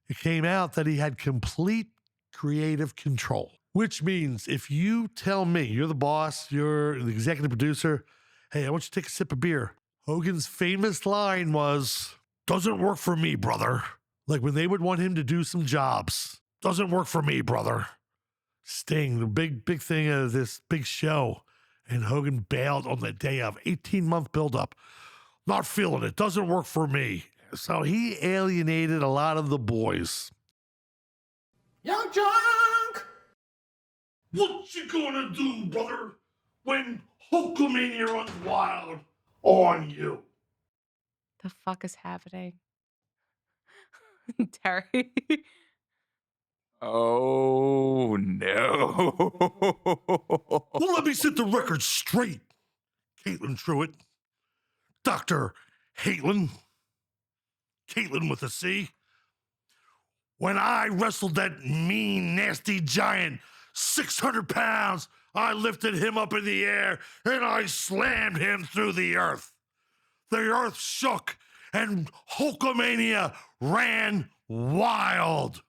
it came out that he had complete creative control, which means if you tell me, you're the boss, you're the executive producer, hey, I want you to take a sip of beer. Hogan's famous line was, doesn't work for me, brother. Like when they would want him to do some jobs. Doesn't work for me, brother. Sting, the big thing of this big show. And Hogan bailed on the day of 18-month buildup. Not feeling it. Doesn't work for me. So he alienated a lot of the boys. Young Junk! What you gonna do, brother, when Hulkamania runs wild on you? The fuck is happening? Terry. Oh, no. Well, let me set the record straight. Caitlin Truitt. Dr. Haitlin. Caitlin with a C. When I wrestled that mean, nasty giant, 600 pounds, I lifted him up in the air and I slammed him through the earth. The earth shook and Hulkamania ran wild.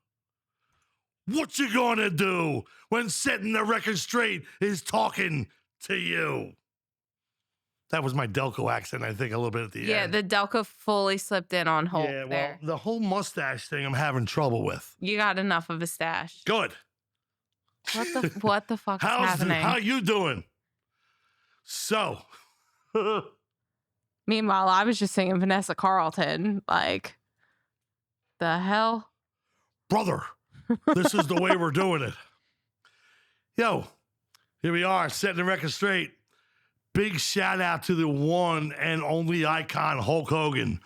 What you gonna do when Settin the Record Straight is talking to you? That was my Delco accent, I think, a little bit at the end. Yeah, the Delco fully slipped in on Hulk Yeah, well, there. the whole mustache thing I'm having trouble with. You got enough of a stash. Good. What the fuck is happening? How you doing? So. Meanwhile, I was just singing Vanessa Carlton. Like, the hell? Brother, this is the way we're doing it. Yo, here we are, setting the record straight. Big shout out to the one and only icon, Hulk Hogan.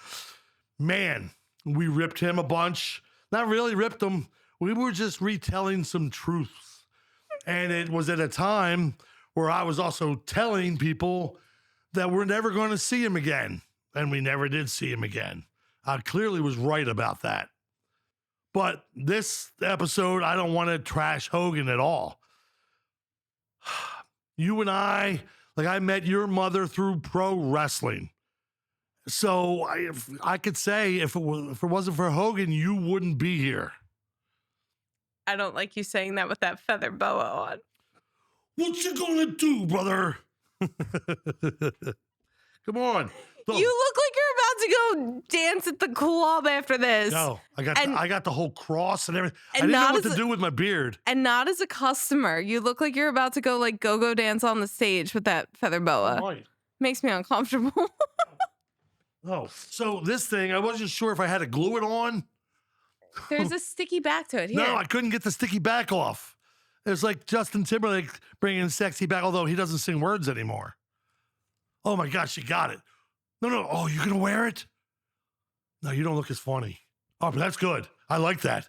Man, we ripped him a bunch. Not really ripped him. We were just retelling some truths. And it was at a time where I was also telling people that we're never going to see him again. And we never did see him again. I clearly was right about that. But this episode, I don't want to trash Hogan at all. You and I met your mother through pro wrestling. So I could say if it wasn't for Hogan, you wouldn't be here. I don't like you saying that with that feather boa on. What you gonna do, brother? Come on. You look like you're about to go dance at the club after this. No, I got the whole cross and everything. I didn't know what to do with my beard. And not as a customer. You look like you're about to go like go-go dance on the stage with that feather boa. Right. Makes me uncomfortable. Oh, so this thing, I wasn't sure if I had to glue it on. There's a sticky back to it here. No, I couldn't get the sticky back off. It's like Justin Timberlake bringing sexy back, although he doesn't sing words anymore. Oh my gosh, you got it. No. Oh, you're going to wear it? No, you don't look as funny. Oh, but that's good. I like that.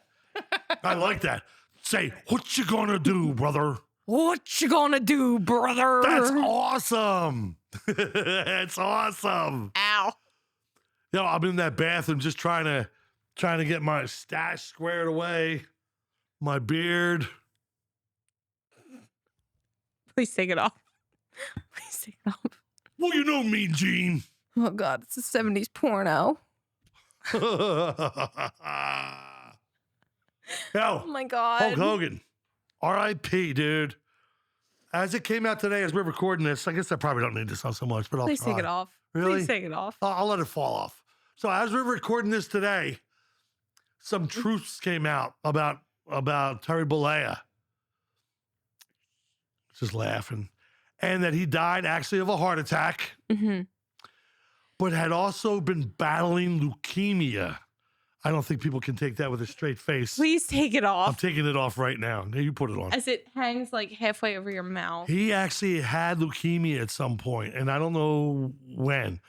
I like that. Say, what you going to do, brother? What you gonna do, brother? That's awesome. That's awesome. Ow. Yo, I'm in that bathroom just trying to get my stash squared away, my beard. Please take it off. Please take it off. Well, you know me, Gene. Oh, God, it's a 70s porno. Yo, Oh, my God. Hulk Hogan, R.I.P., dude. As it came out today, as we're recording this, I guess I probably don't need this on so much, but I'll Please try. take it off. Really? Please take it off. I'll let it fall off. So as we're recording this today, some truths came out about Terry Bollea. Just laughing. And that he died actually of a heart attack, but had also been battling leukemia. I don't think people can take that with a straight face. Please take it I'm off. taking it off right now. Now you put it on. As it hangs like halfway over your mouth. He actually had leukemia at some point, and I don't know when.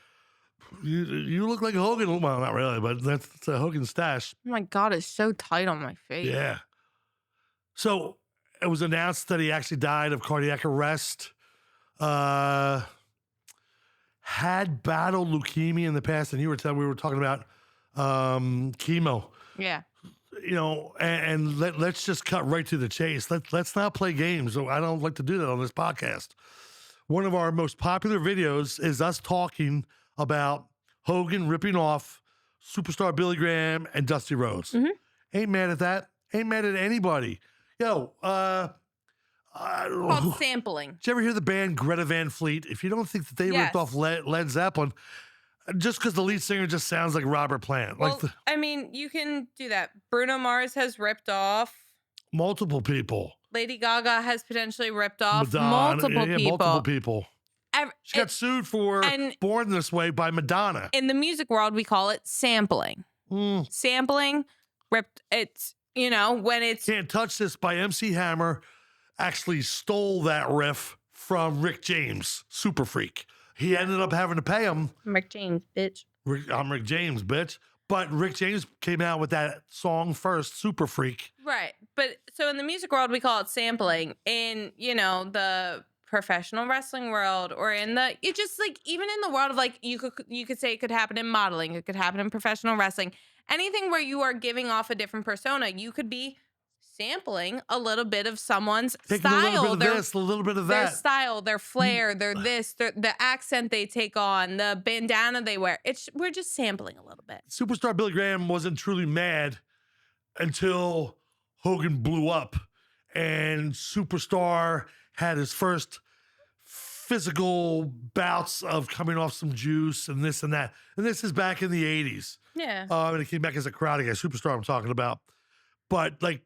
You look like Hogan. Well, not really, but that's a Hogan stash. Oh, my God, it's so tight on my face. Yeah. So it was announced that he actually died of cardiac arrest. Had battled leukemia in the past, and we were talking about chemo. Yeah. You know, and let's just cut right to the chase. Let's not play games. I don't like to do that on this podcast. One of our most popular videos is us talking about Hogan ripping off superstar Billy Graham and Dusty Rhodes. Ain't mad at that. Ain't mad at anybody. Yo, Called sampling. did you ever hear the band Greta Van Fleet? If you don't think that they ripped Yes. off Led Zeppelin, just because the lead singer just sounds like Robert Plant. Well, Like I mean, you can do that. Bruno Mars has ripped off. multiple people. Lady Gaga has potentially ripped off Madonna, multiple yeah, people. multiple people. She got It- sued for and- Born This Way by Madonna. in the music world, we call it sampling. Sampling, ripped. It's, you know, when it's Can't Touch This by MC Hammer actually stole that riff from Rick James, Super Freak. He ended up having to pay him. Rick James, bitch. I'm Rick James, bitch. But Rick James came out with that song first, Super Freak. Right. But so in the music world, we call it sampling. In, you know, the professional wrestling world, or in the, it just like, even in the world of like, you could say it could happen in modeling, it could happen in professional wrestling, anything where you are giving off a different persona, you could be sampling a little bit of someone's Taking style, a little bit of this, a little bit of their that. style, their flair, their this, the accent they take on, the bandana they wear. We're just sampling a little bit. Superstar Billy Graham wasn't truly mad until Hogan blew up and Superstar had his first physical bouts of coming off some juice and this and that. And this is back in the 80s. Yeah. And it came back as a karate guy, Superstar I'm talking about. But like,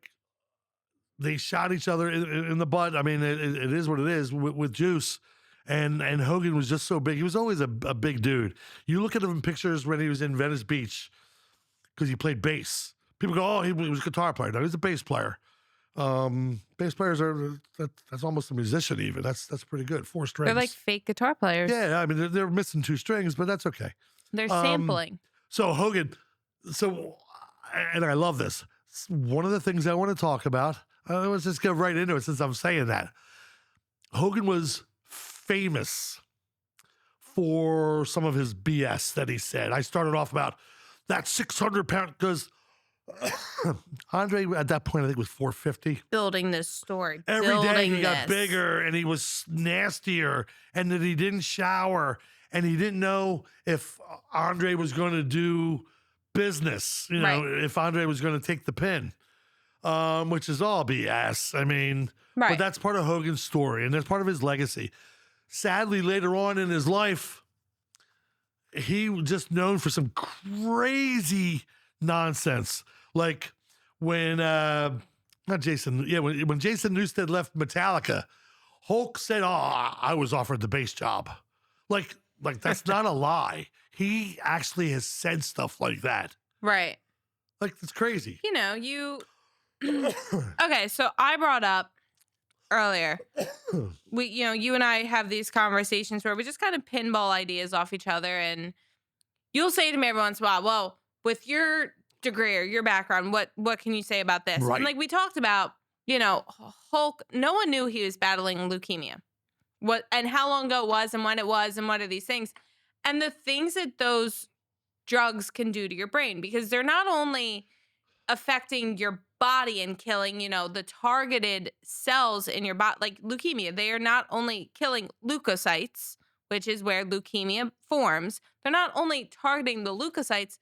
they shot each other in the butt. I mean, it is what it is with juice. And Hogan was just so big. He was always a big dude. You look at him in pictures when he was in Venice Beach because he played bass. People go, oh, he was a guitar player. No, he's a bass player. Bass players that's almost a musician even. That's pretty good. 4 strings. They're like fake guitar players. Yeah, I mean, they're missing 2 strings, but that's okay. They're sampling. So Hogan, and I love this. One of the things I want to talk about, let's just get right into it since I'm saying that. Hogan was famous for some of his BS that he said. I started off about that 600-pound, because Andre at that point, I think, was 450. Building this story. Every day building he got this. bigger and he was nastier, and that he didn't shower and he didn't know if Andre was going to do business, you know, Right. if Andre was going to take the pin, which is all BS. I mean, Right. but that's part of Hogan's story and that's part of his legacy. Sadly, later on in his life, he was just known for some crazy nonsense. Like when, not Jason, yeah, when Jason Newsted left Metallica, Hulk said, oh, I was offered the bass job. Like that's not a lie. He actually has said stuff like that. Right. Like, it's crazy. You know, you. Okay, so I brought up earlier, you and I have these conversations where we just kind of pinball ideas off each other, and you'll say to me every once in a while, well, with your degree or your background, what can you say about this? Right. And like we talked about, you know, Hulk, no one knew he was battling leukemia. What and how long ago it was and when it was and what are these things? And the things that those drugs can do to your brain, because they're not only affecting your body and killing, you know, the targeted cells in your body, like leukemia. They are not only killing leukocytes, which is where leukemia forms. They're not only targeting the leukocytes,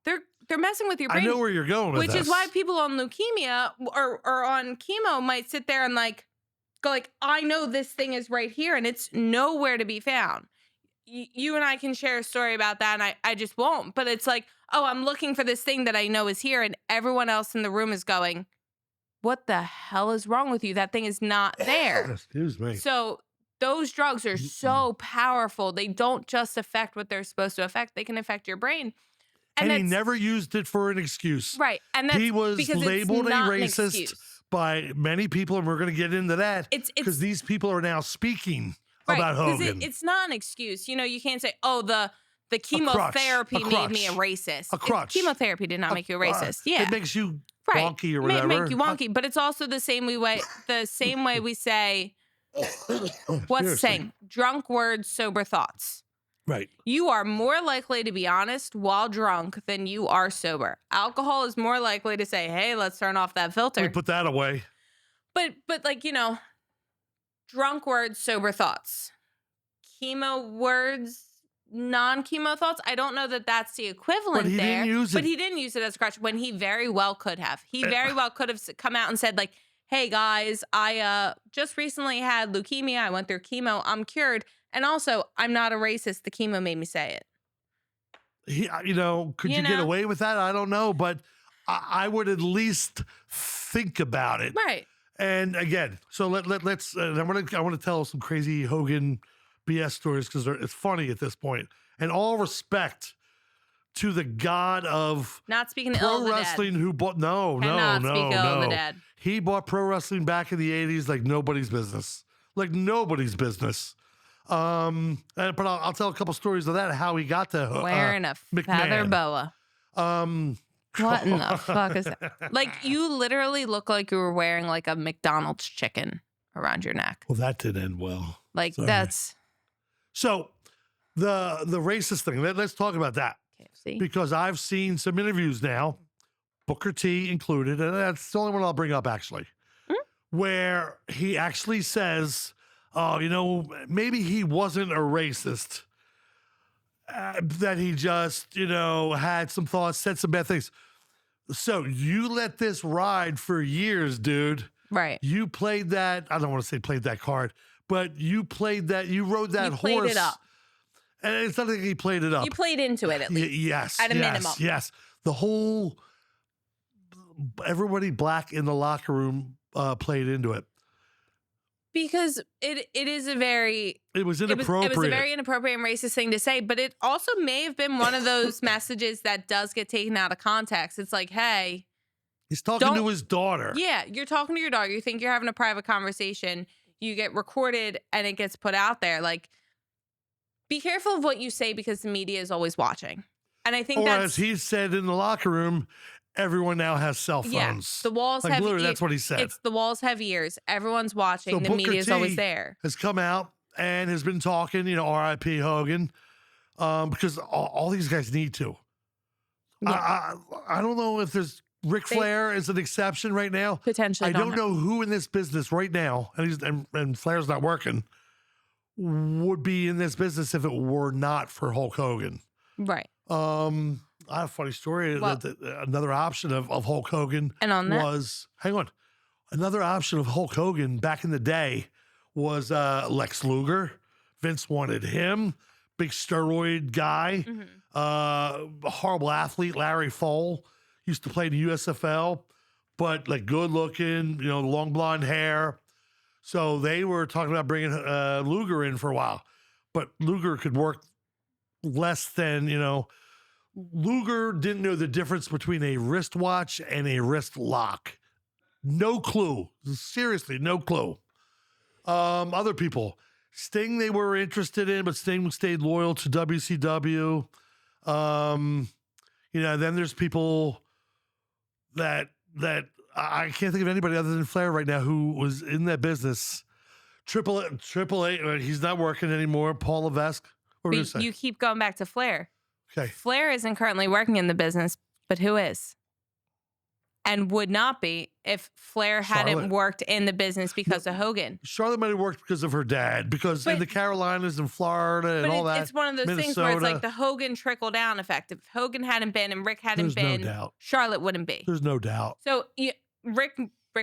they're messing with your brain. I know where you're going with which this. is why people on leukemia or on chemo might sit there and like go like, I know this thing is right here and it's nowhere to be found. You and I can share a story about that, and I just won't. But it's like, oh, I'm looking for this thing that I know is here, and everyone else in the room is going, what the hell is wrong with you? That thing is not there. Excuse me. So those drugs are so powerful. They don't just affect what they're supposed to affect. They can affect your brain. And he that's- never used it for an excuse. Right. And that's He was because labeled it's a not an racist excuse. by many people, and we're going to get into that It's because these people are now speaking right, about 'cause Hogan. it's not an excuse. You know, you can't say, oh, the crutch. chemotherapy A made me a crutch. racist. A crutch. Chemotherapy did not make you a racist. Yeah. It makes you right. wonky or May whatever. make you wonky, but it's also the same way we say, what's the Seriously. saying? Drunk words, sober thoughts. Right. You are more likely to be honest while drunk than you are sober. Alcohol is more likely to say, hey, let's turn off that Let filter. me put that away. But like, you know, drunk words, sober thoughts. Chemo words, non-chemo thoughts. I don't know that that's the equivalent But he there. didn't use But it. he didn't use it as a crutch when he very well could have. He very well could have come out and said, like, hey, guys, I just recently had leukemia. I went through chemo. I'm cured. And also, I'm not a racist. The chemo made me say it. Could you get away with that? I don't know. But I would at least think about it. Right. And again, so let's. I want to tell some crazy Hogan BS stories because it's funny at this point. And all respect to the god of Not speaking ill pro of the wrestling dead. who bought no. Cannot speak ill of the dead. He bought pro wrestling back in the 80s like nobody's business. Like nobody's business. But I'll tell a couple stories of that, how he got to Wearing a feather McMahon. boa. What in the fuck is that? Like, you literally look like you were wearing like a McDonald's chicken around your neck. Well, that did end well. Like, Sorry. that's So the racist thing, let's talk about that. KFC. Because I've seen some interviews now, Booker T included, and that's the only one I'll bring up actually, where he actually says, maybe he wasn't a racist, that he just, had some thoughts, said some bad things. So you let this ride for years, dude. Right. You played that, I don't want to say played that card, but you played that, you rode that You played horse. it up. And it's not like he played it up. You played into it at least. Yes. At a minimum. Yes. The whole, everybody black in the locker room played into it. Because it is a very It was inappropriate. It was a very inappropriate and racist thing to say, but it also may have been one of those messages that does get taken out of context. It's like, hey, he's talking to his daughter. yeah, you're talking to your daughter. You think you're having a private conversation. You get recorded and it gets put out there. Like, be careful of what you say because the media is always watching. And I think Or that's, as he said in the locker room, everyone now has cell phones. yeah, the walls like have literally, ears. that's what he said. It's the walls have ears. Everyone's watching. So The Booker media is always T there. has come out and has been talking, R.I.P. Hogan, because all these guys need to. Yeah. I don't know if there's Ric Flair is an exception right now. Potentially. I don't know who in this business right now, and Flair's not working, would be in this business if it were not for Hulk Hogan. Right. I have a funny story. Well, Another option of Hulk Hogan and on that, was, hang on, another option of Hulk Hogan back in the day was Lex Luger. Vince wanted him. Big steroid guy. mm-hmm. Horrible athlete, Larry Fole. Used to play in the USFL, but like good looking, long blonde hair. So they were talking about bringing Luger in for a while, but Luger could work less than, Luger didn't know the difference between a wristwatch and a wrist lock. No clue. Seriously, no clue. Other people, Sting they were interested in, but Sting stayed loyal to WCW. Then there's people that I can't think of anybody other than Flair right now who was in that business. Triple H, he's not working anymore. Paul Levesque. What were you But saying? you keep going back to Flair. Okay. Flair isn't currently working in the business, but who is? And would not be if Flair hadn't Charlotte. worked in the business because of Hogan. Charlotte might have worked because of her dad, because in But- the Carolinas and Florida and But all that. it's one of those things where it's Minnesota. like the Hogan trickle down effect. If Hogan hadn't been and Rick hadn't There's no been, doubt. Charlotte wouldn't be. There's no doubt. So Rick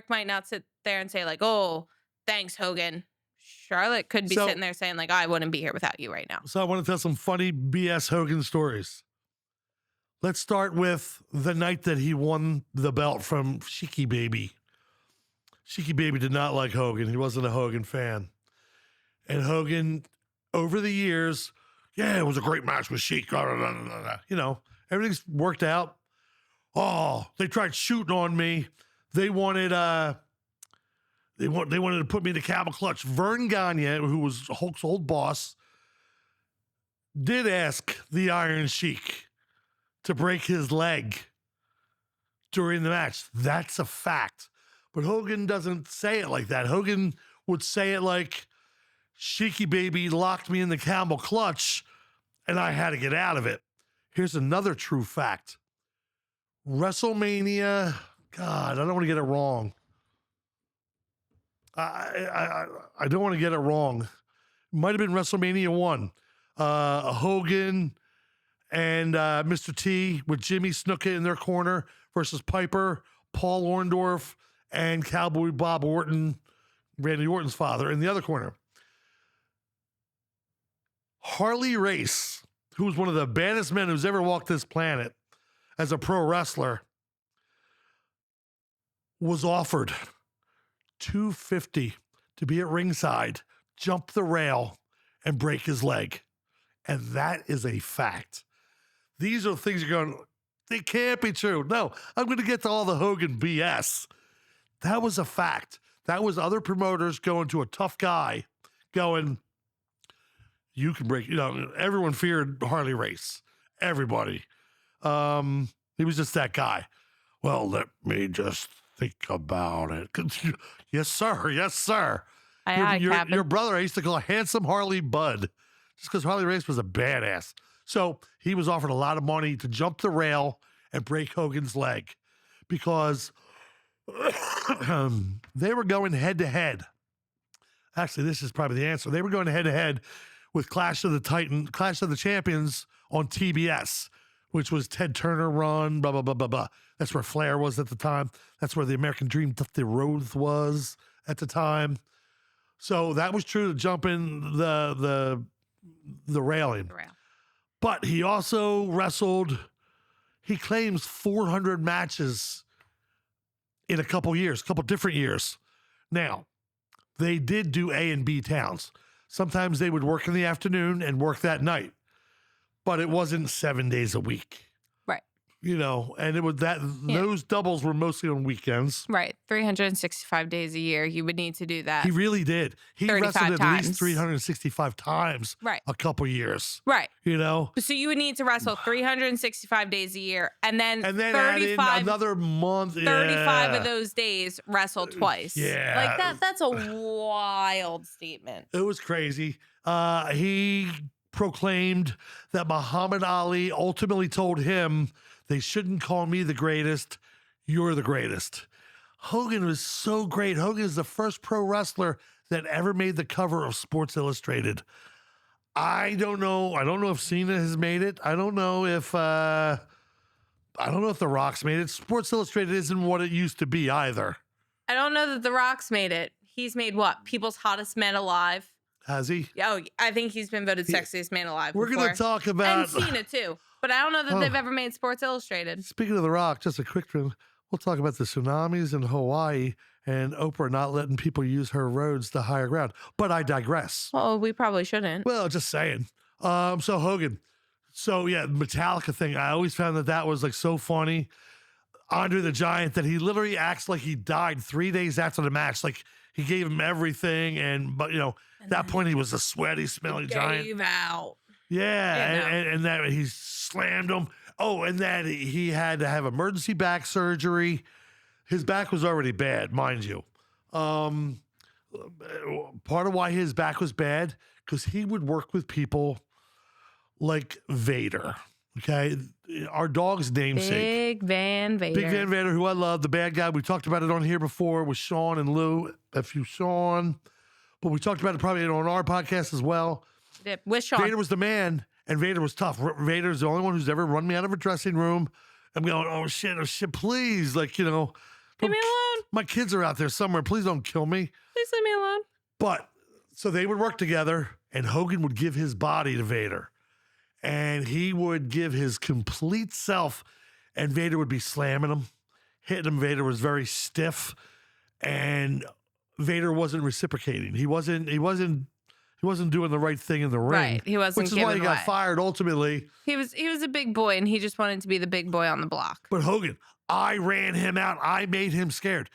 might not sit there and say like, "Oh, thanks, Hogan." Charlotte could be So- sitting there saying like, "I wouldn't be here without you right now." So I want to tell some funny BS Hogan stories. Let's start with the night that he won the belt from Sheiky Baby. Sheiky Baby did not like Hogan. He wasn't a Hogan fan. And Hogan, over the years, it was a great match with Sheik. Everything's worked out. Oh, they tried shooting on me. They wanted they wanted to put me in the camel clutch. Vern Gagne, who was Hulk's old boss, did ask the Iron Sheik to break his leg during the match. That's a fact. But Hogan doesn't say it like that. Hogan would say it like, Sheiky Baby locked me in the camel clutch and I had to get out of it. Here's another true fact. WrestleMania, God, I don't want to get it wrong. I don't want to get it wrong. Might have been WrestleMania 1. Hogan and Mr. T with Jimmy Snuka in their corner versus Piper, Paul Orndorff, and Cowboy Bob Orton, Randy Orton's father, in the other corner. Harley Race, who was one of the baddest men who's ever walked this planet as a pro wrestler, was offered $250 to be at ringside, jump the rail, and break his leg. And that is a fact. These are things you're going, they can't be true. No, I'm going to get to all the Hogan BS. That was a fact. That was other promoters going to a tough guy going, you can break, everyone feared Harley Race. Everybody. He was just that guy. Well, let me just think about it. Yes, sir. Yes, sir. Your brother, I used to call Handsome Harley Bud, just because Harley Race was a badass. So he was offered a lot of money to jump the rail and break Hogan's leg because they were going head to head. Actually, this is probably the answer. They were going head to head with Clash of the Champions on TBS, which was Ted Turner run, blah, blah, blah, blah, blah. That's where Flair was at the time. That's where the American Dream, the Rhodes was at the time. So that was true to jump in the railing. The rail. But he also wrestled, he claims 400 matches in a couple different years. Now, they did do A and B towns. Sometimes they would work in the afternoon and work that night, but it wasn't 7 days a week. Right. And it was those doubles were mostly on weekends. Right. 365 days a year. You would need to do that. He really did. He wrestled at least 365 times a couple years. Right. So you would need to wrestle 365 days a year and then 35 add in another month. 35 of those days wrestle twice. Yeah. Like that's a wild statement. It was crazy. He proclaimed that Muhammad Ali ultimately told him, they shouldn't call me the greatest. You're the greatest. Hogan was so great. Hogan is the first pro wrestler that ever made the cover of Sports Illustrated. I don't know. I don't know if Cena has made it. I don't know if The Rock's made it. Sports Illustrated isn't what it used to be either. I don't know that The Rock's made it. He's made what? People's Hottest Man Alive. Has he? Oh, I think he's been voted sexiest man alive. We're going to talk about... And Cena, too. But I don't know that they've ever made Sports Illustrated. Speaking of The Rock, just a quick thing. We'll talk about the tsunamis in Hawaii and Oprah not letting people use her roads to higher ground. But I digress. Well, we probably shouldn't. Well, just saying. So Hogan. So, yeah, Metallica thing. I always found that was like so funny. Andre the Giant, that he literally acts like he died 3 days after the match. Like he gave him everything. But, at that point, he was a sweaty, smelly giant. Gave out. Yeah, and that he slammed him. Oh, and that he had to have emergency back surgery. His back was already bad, mind you. Part of why his back was bad, because he would work with people like Vader. Okay, our dog's namesake. Big Van Vader, who I love, the bad guy. We talked about it on here before with Sean and Lou. F.U. Sean. But we talked about it probably on our podcast as well. With Sean. Vader was the man, and Vader was tough. Vader's the only one who's ever run me out of a dressing room. I'm going, oh shit, please. Like, leave me alone. My kids are out there somewhere. Please don't kill me. Please leave me alone. But, so they would work together, and Hogan would give his body to Vader. And he would give his complete self, and Vader would be slamming him, hitting him. Vader was very stiff, and Vader wasn't reciprocating. He wasn't doing the right thing in the ring. Right. He wasn't. Which is why he got fired ultimately. He was a big boy, and he just wanted to be the big boy on the block. But Hogan, I ran him out. I made him scared.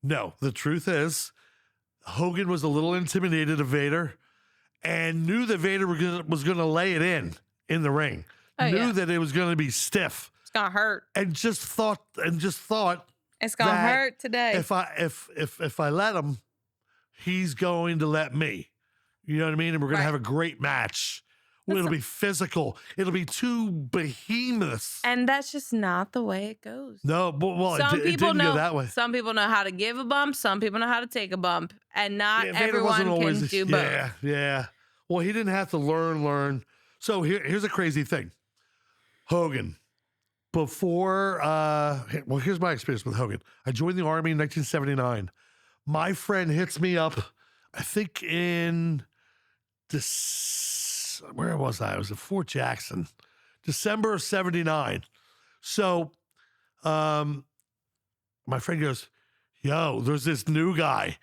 No, the truth is, Hogan was a little intimidated of Vader and knew that Vader was going to lay it in the ring. Knew that it was going to be stiff. It's going to hurt. And just thought it's going to hurt today. If I let him, he's going to let me. You know what I mean? And we're going to have a great match. It'll be physical. It'll be two behemoths. And that's just not the way it goes. No, well, it didn't go that way. Some people know how to give a bump. Some people know how to take a bump. And not everyone can do both. Yeah. Well, he didn't have to learn. So here's a crazy thing. Hogan, before, well, here's my experience with Hogan. I joined the Army in 1979. My friend hits me up, I think in where was I? I was at Fort Jackson, December of 79. So my friend goes, yo, there's this new guy.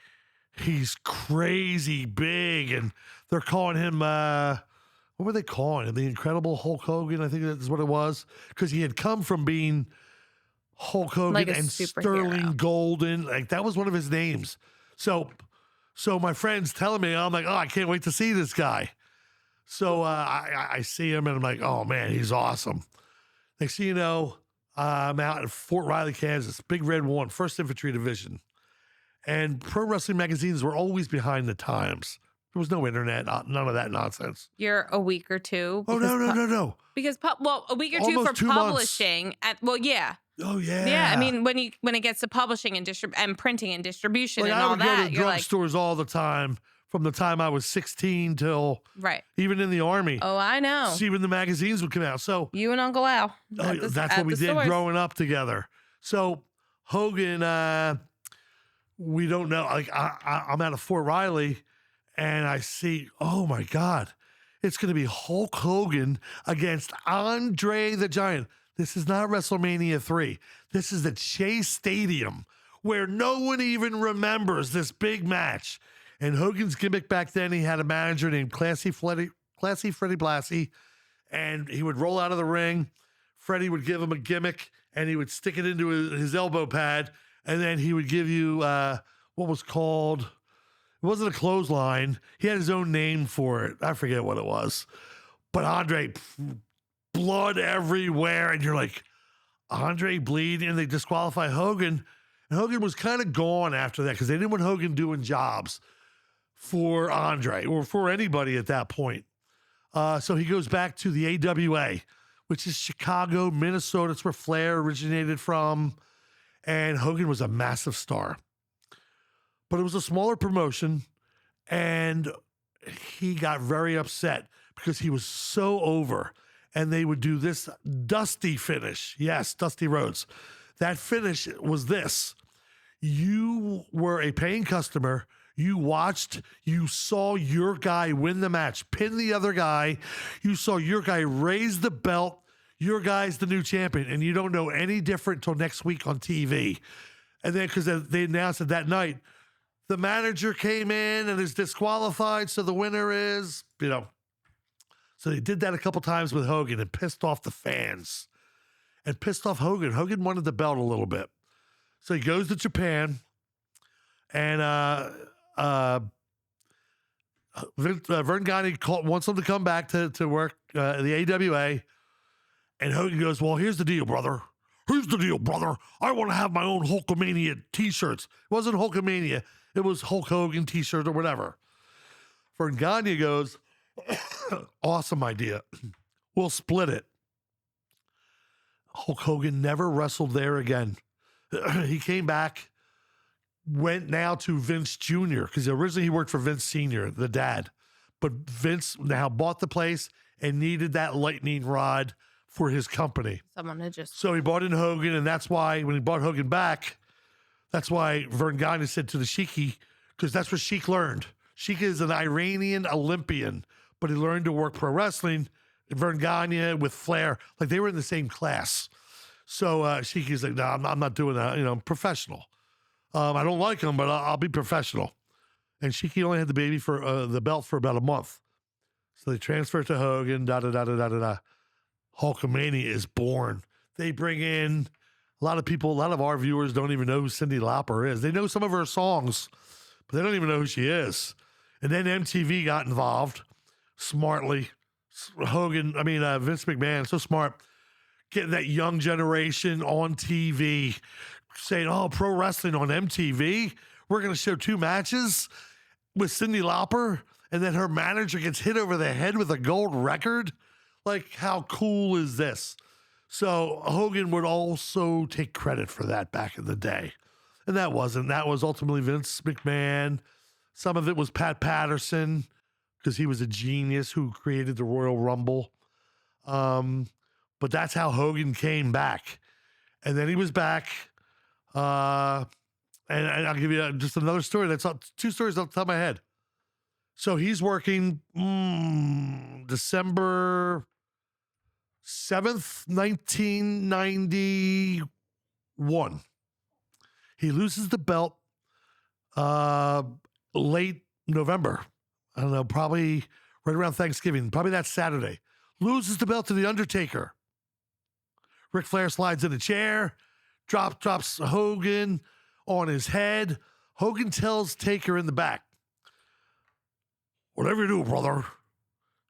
He's crazy big, and they're calling him, what were they calling him? The Incredible Hulk Hogan, I think that's what it was, because he had come from being Hulk Hogan Like a and superhero. Sterling Golden. Like, that was one of his names. So my friend's telling me, I'm like, oh, I can't wait to see this guy. So I see him, and I'm like, oh, man, he's awesome. Next thing you know, I'm out at Fort Riley, Kansas, Big Red 1, 1st Infantry Division. And pro wrestling magazines were always behind the times. There was no internet, none of that nonsense. You're a week or two. Oh, no. Because a week or two Almost for 2 months. publishing. Yeah. Oh, yeah. Yeah, I mean, when it gets to publishing and printing and distribution like, and I all would that, go to you're like, drugstores all the time from the time I was 16 till right. even in the Army. Oh, I know. See when the magazines would come out. So You and Uncle Al. that's what we did growing up together. So Hogan, we don't know. Like I'm at a Fort Riley, and I see, oh my God, it's going to be Hulk Hogan against Andre the Giant. This is not WrestleMania 3. This is the Chase Stadium, where no one even remembers this big match. And Hogan's gimmick back then, he had a manager named Classy Freddie Blassie, and he would roll out of the ring. Freddie would give him a gimmick, and he would stick it into his elbow pad, and then he would give you what was called, it wasn't a clothesline. He had his own name for it. I forget what it was. But Andre, blood everywhere, and you're like, Andre bleeding, and they disqualify Hogan. And Hogan was kind of gone after that because they didn't want Hogan doing jobs for Andre or for anybody at that point. So he goes back to the AWA, which is Chicago, Minnesota. It's where Flair originated from. And Hogan was a massive star. But it was a smaller promotion, and he got very upset because he was so over. And they would do this Dusty finish. Yes, Dusty Rhodes. That finish was this. You were a paying customer. You watched, you saw your guy win the match, pin the other guy. You saw your guy raise the belt. Your guy's the new champion, and you don't know any different until next week on TV. And then, because they announced it that night, the manager came in and is disqualified, so the winner is, So they did that a couple times with Hogan and pissed off the fans and pissed off Hogan. Hogan wanted the belt a little bit. So he goes to Japan, and Vern Gagne wants him to come back to work the AWA. And Hogan goes, well, here's the deal, brother. Here's the deal, brother. I want to have my own Hulkamania t-shirts. It wasn't Hulkamania. It was Hulk Hogan t-shirt or whatever. Vern Gagne goes, awesome idea. We'll split it. Hulk Hogan never wrestled there again. He came back, went now to Vince Jr., because originally he worked for Vince Sr., the dad. But Vince now bought the place and needed that lightning rod for his company. Someone to just. So he brought in Hogan, and that's why when he brought Hogan back, that's why Vern Gagne said to the Sheik, because that's what Sheik learned. Sheik is an Iranian Olympian, but he learned to work pro wrestling. Vern Gagne with Flair, like they were in the same class. So Sheik is like, no, I'm not doing that. I'm professional. I don't like him, but I'll be professional. And Sheik only had the baby for the belt for about a month. So they transfer it to Hogan, da-da-da-da-da-da. Hulkamania is born. They bring in a lot of people, a lot of our viewers don't even know who Cyndi Lauper is. They know some of her songs, but they don't even know who she is. And then MTV got involved smartly. Vince McMahon, so smart, getting that young generation on TV, saying, oh, pro wrestling on MTV. We're going to show 2 matches with Cyndi Lauper, and then her manager gets hit over the head with a gold record. Like, how cool is this? So Hogan would also take credit for that back in the day. And that was ultimately Vince McMahon. Some of it was Pat Patterson, because he was a genius who created the Royal Rumble. But that's how Hogan came back. And then he was back. And I'll give you just another story. That's two stories off the top of my head. So he's working December 7th, 1991. He loses the belt late November. I don't know, probably right around Thanksgiving, probably that Saturday. Loses the belt to the Undertaker. Ric Flair slides in a chair, drops Hogan on his head. Hogan tells Taker in the back, "Whatever you do, brother,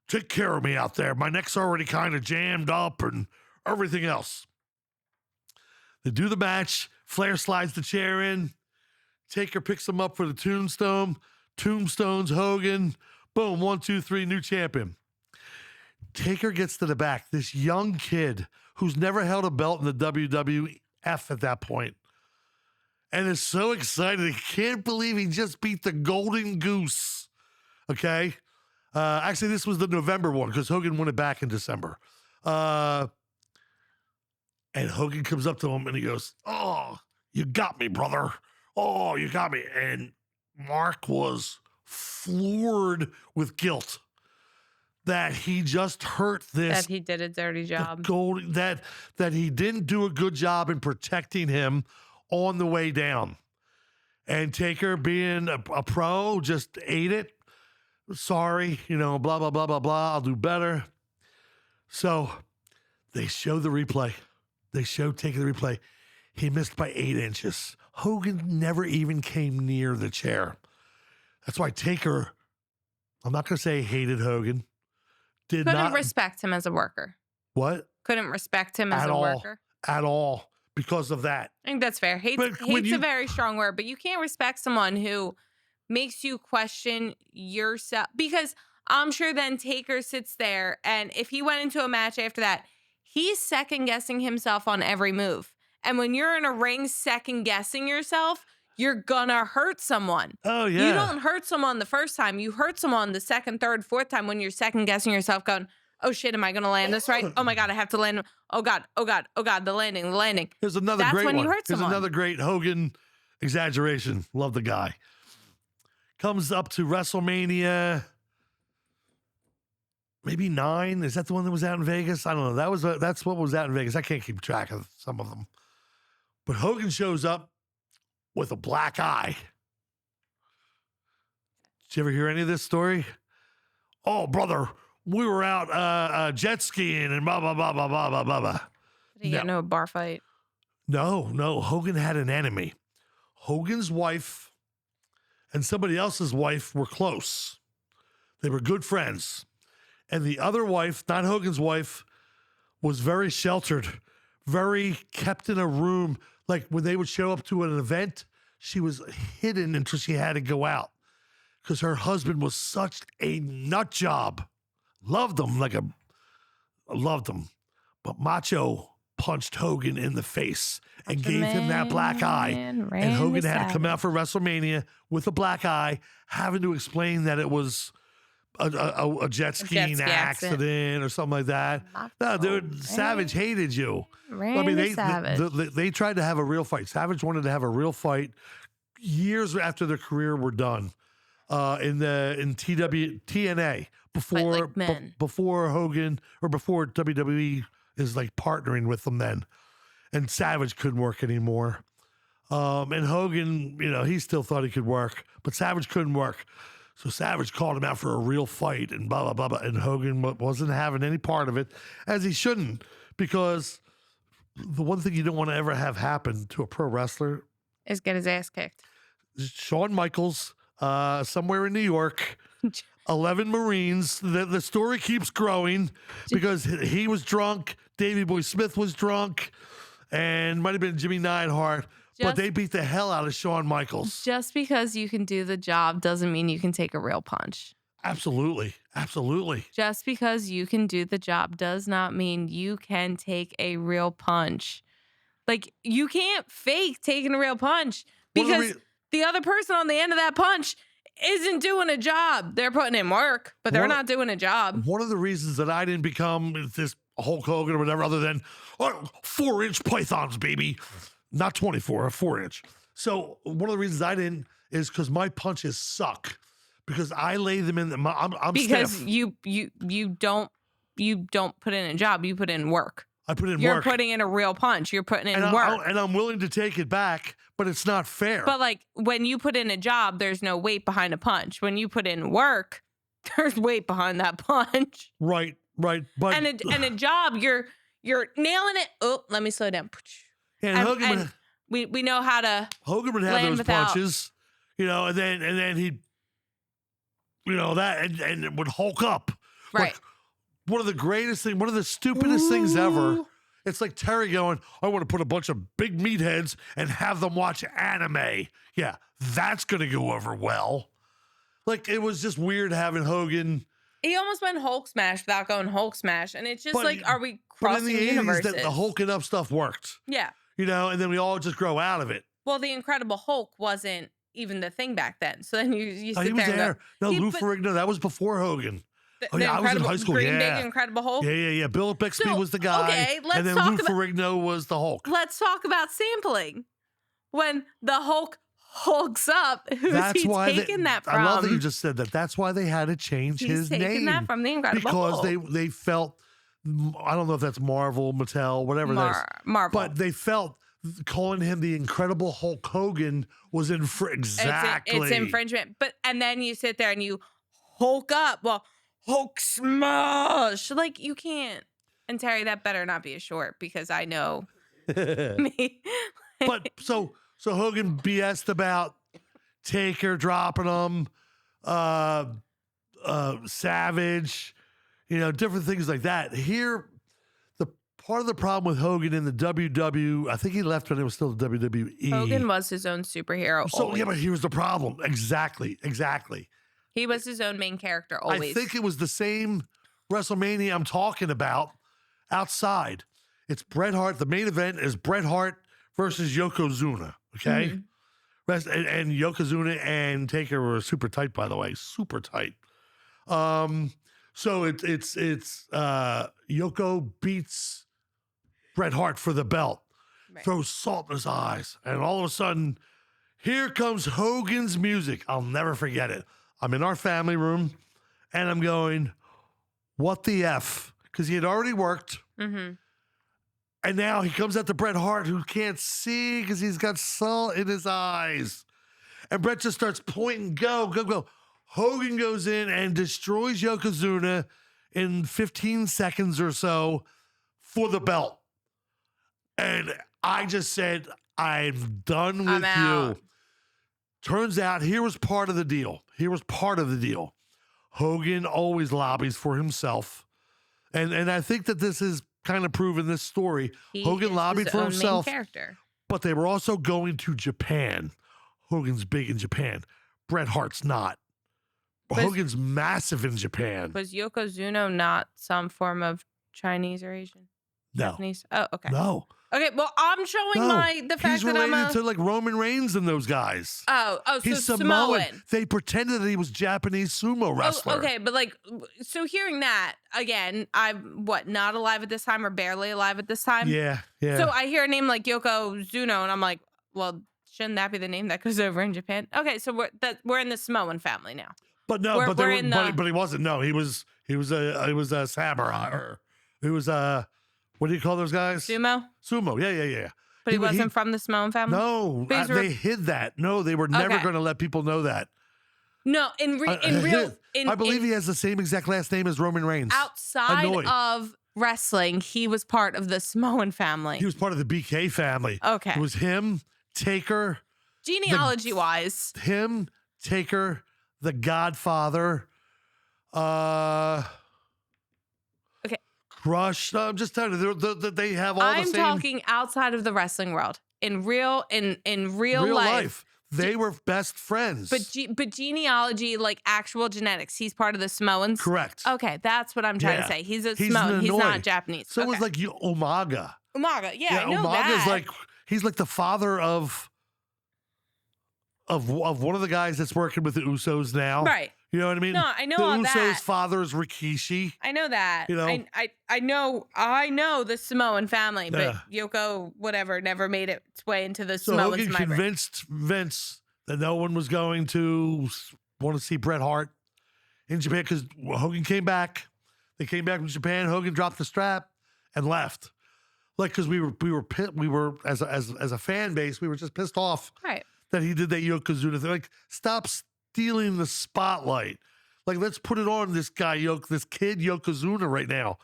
take care of me out there. My neck's already kind of jammed up and everything else." They do the match. Flair slides the chair in. Taker picks him up for the Tombstone. Tombstone's Hogan. Boom, 1, 2, 3, new champion. Taker gets to the back. This young kid who's never held a belt in the WWF at that point and is so excited. He can't believe he just beat the Golden Goose. Okay? Actually, this was the November one because Hogan won it back in December. And Hogan comes up to him and he goes, "Oh, you got me, brother. Oh, you got me." And Mark was floored with guilt that he just hurt this. That he did a dirty job. That he didn't do a good job in protecting him on the way down. And Taker, being a pro, just ate it. Sorry, blah, blah, blah, blah, blah. I'll do better. So they show the replay. They show Taker the replay. He missed by 8 inches. Hogan never even came near the chair. That's why Taker, I'm not going to say hated Hogan. Couldn't respect him as a worker. What? Couldn't respect him as a worker. At all. Because of that. I think that's fair. Hate's a very strong word, but you can't respect someone who makes you question yourself. Because I'm sure then Taker sits there, and if he went into a match after that, he's second-guessing himself on every move. And when you're in a ring second-guessing yourself, you're gonna hurt someone. Oh, yeah. You don't hurt someone the first time. You hurt someone the second, third, fourth time when you're second-guessing yourself going, "Oh, shit, am I gonna land this right? Oh, my God, I have to land. Oh, God, the landing. Here's another That's great when one. you hurt someone. Here's another great Hogan exaggeration. Love the guy. Comes up to WrestleMania, maybe 9. Is that the one that was out in Vegas? I don't know. That's what was out in Vegas. I can't keep track of some of them. But Hogan shows up with a black eye. Did you ever hear any of this story? "Oh, brother, we were out jet skiing and blah, blah, blah, blah, blah, blah, blah, blah." Did he get into a bar fight? No. Hogan had an enemy. Hogan's wife and somebody else's wife were close. They were good friends. And the other wife, not Hogan's wife, was very sheltered, very kept in a room. Like when they would show up to an event, she was hidden until she had to go out because her husband was such a nut job. Loved him but Macho punched Hogan in the face and gave him that black eye. And Hogan had to come out for WrestleMania with a black eye, having to explain that it was a jet skiing accident or something like that. No, dude, Savage hated you. They tried to have a real fight. Savage wanted to have a real fight years after their career were done in TNA before Hogan or before WWE is like partnering with them then. And Savage couldn't work anymore. And Hogan, he still thought he could work, but Savage couldn't work. So Savage called him out for a real fight and blah, blah, blah, blah. And Hogan wasn't having any part of it, as he shouldn't, because the one thing you don't want to ever have happen to a pro wrestler is get his ass kicked. Shawn Michaels, somewhere in New York, 11 Marines. The story keeps growing because he was drunk. Davey Boy Smith was drunk, and might have been Jimmy Neidhart. But they beat the hell out of Shawn Michaels. Just because you can do the job doesn't mean you can take a real punch. Absolutely. Just because you can do the job does not mean you can take a real punch. Like, you can't fake taking a real punch because the other person on the end of that punch isn't doing a job. They're putting in work, but they're One- not doing a job. One of the reasons that I didn't become this Hulk Hogan or whatever, other than 4-inch pythons, baby, not 24, a 4-inch. So one of the reasons I didn't is because my punches suck because I lay them in. I'm Because stiff. you don't put in a job. You put in work. I put in You're work. putting in a real punch. You're putting in and work. and I'm willing to take it back, but it's not fair. But like when you put in a job, there's no weight behind a punch. When you put in work, there's weight behind that punch. Right. But And a job, you're nailing it. Oh, let me slow down. and Hogan we know how to. would have land those without- punches, and then he'd, that and it would Hulk up. Right. Like, one of the stupidest things ever. It's like Terry going, I want to put a bunch of big meatheads and have them watch anime. Yeah, that's going to go over well. Like, it was just weird having Hogan. He almost went Hulk smash without going Hulk smash. And it's just But- like, are we But in crossing the 80s, universes? the hulking up stuff worked, Yeah. and then we all just grow out of it. Well, the Incredible Hulk wasn't even the thing back then. So then you Oh, sit he was there and there. go, No, Yeah, Lou but- Ferrigno, that was before Hogan. the, Oh, the yeah, I was in Incredible high school, Green yeah. Big Incredible Hulk. Yeah. Bill Bixby So, was the guy. okay, let's and then talk Lou about- Ferrigno was the Hulk. Let's talk about sampling. When the Hulk hulks up, who's That's he why taking that from? I love that you just said that. That's why they had to change He's his taking name. that from the Incredible because Hulk. they felt, I don't know if that's Marvel, Mattel, whatever that is, Marvel. but they felt calling him the Incredible Hulk Hogan was exactly. It's infringement. And then you sit there and you Hulk up. Well, Hulk smash. Like, you can't. And Terry, that better not be a short because I know me. But so Hogan BS'd about Taker dropping him, Savage, different things like that. Here, the part of the problem with Hogan in the WW, I think he left when it was still the WWE. Hogan was his own superhero. So always. yeah, but here's the problem. Exactly. He was his own main character always. I think it was the same WrestleMania I'm talking about outside. It's Bret Hart. The main event is Bret Hart versus Yokozuna. Okay. Mm-hmm. And Yokozuna and Taker were super tight, by the way, super tight. So it's Yoko beats Bret Hart for the belt, Right. throws salt in his eyes, and all of a sudden, here comes Hogan's music. I'll never forget it. I'm in our family room, and I'm going, "What the f?" Because he had already worked. Mm-hmm. And now he comes at the Bret Hart, who can't see because he's got salt in his eyes. And Bret just starts pointing, go. Hogan goes in and destroys Yokozuna in 15 seconds or so for the belt. And I just said, I'm done with I'm out. you. Turns out here was part of the deal. Hogan always lobbies for himself. And I think that this is kind of proven this story. Hogan lobbied for himself, Main character. but they were also going to Japan. Hogan's big in Japan. Bret Hart's not. Hogan's massive in Japan. Was Yokozuna not some form of Chinese or Asian? No. Japanese? Oh, okay. No. Okay, well, I'm showing the fact He's that I'm related a... to like Roman Reigns and those guys. Oh, so He's Samoan. They pretended that he was Japanese sumo wrestler. Oh, okay, but like, so hearing that, again, I'm, not alive at this time or barely alive at this time? Yeah. So I hear a name like Yokozuna, and I'm like, well, shouldn't that be the name that goes over in Japan? Okay, so we're in the Samoan family now. But no, We're- but, they we're were, in but, the- but he wasn't. No, he was a samurai. Or he was what do you call those guys? Sumo? Sumo. Yeah. But he wasn't from the Samoan family? No, But he's they hid that. No, they were never Okay. going to let people know that. No, in real... I believe he has the same exact last name as Roman Reigns. Outside Hanoi. of wrestling, he was part of the Samoan family. He was part of the BK family. Okay. It was him, Taker, Genealogy-wise. Taker, the Godfather, Okay. Crush. No, I'm just telling you, they have all the I'm same talking outside of the wrestling world. In real life. They were best friends. But genealogy, like actual genetics, he's part of the Samoans. Correct. Okay, that's what I'm trying to Yeah. say. He's a He's Samoan. He's Hanoi. not Japanese. So okay. it was like Umaga. Umaga. Yeah, I know Umaga's that. he's like the father of of one of the guys that's working with the Usos now. Right. You know what I mean? No, I know the all Usos' that. father is Rikishi. I know that. You know? I know the Samoan family, but Yeah. Yoko, whatever, never made its way into the So Samoans. Hogan convinced Vince that no one was going to want to see Bret Hart in Japan because Hogan came back. They came back from Japan. Hogan dropped the strap and left. Like, because we were as a fan base, we were just pissed off Right. that he did that Yokozuna thing. Like, stop stealing the spotlight. Like, let's put it on this guy, this kid Yokozuna right now.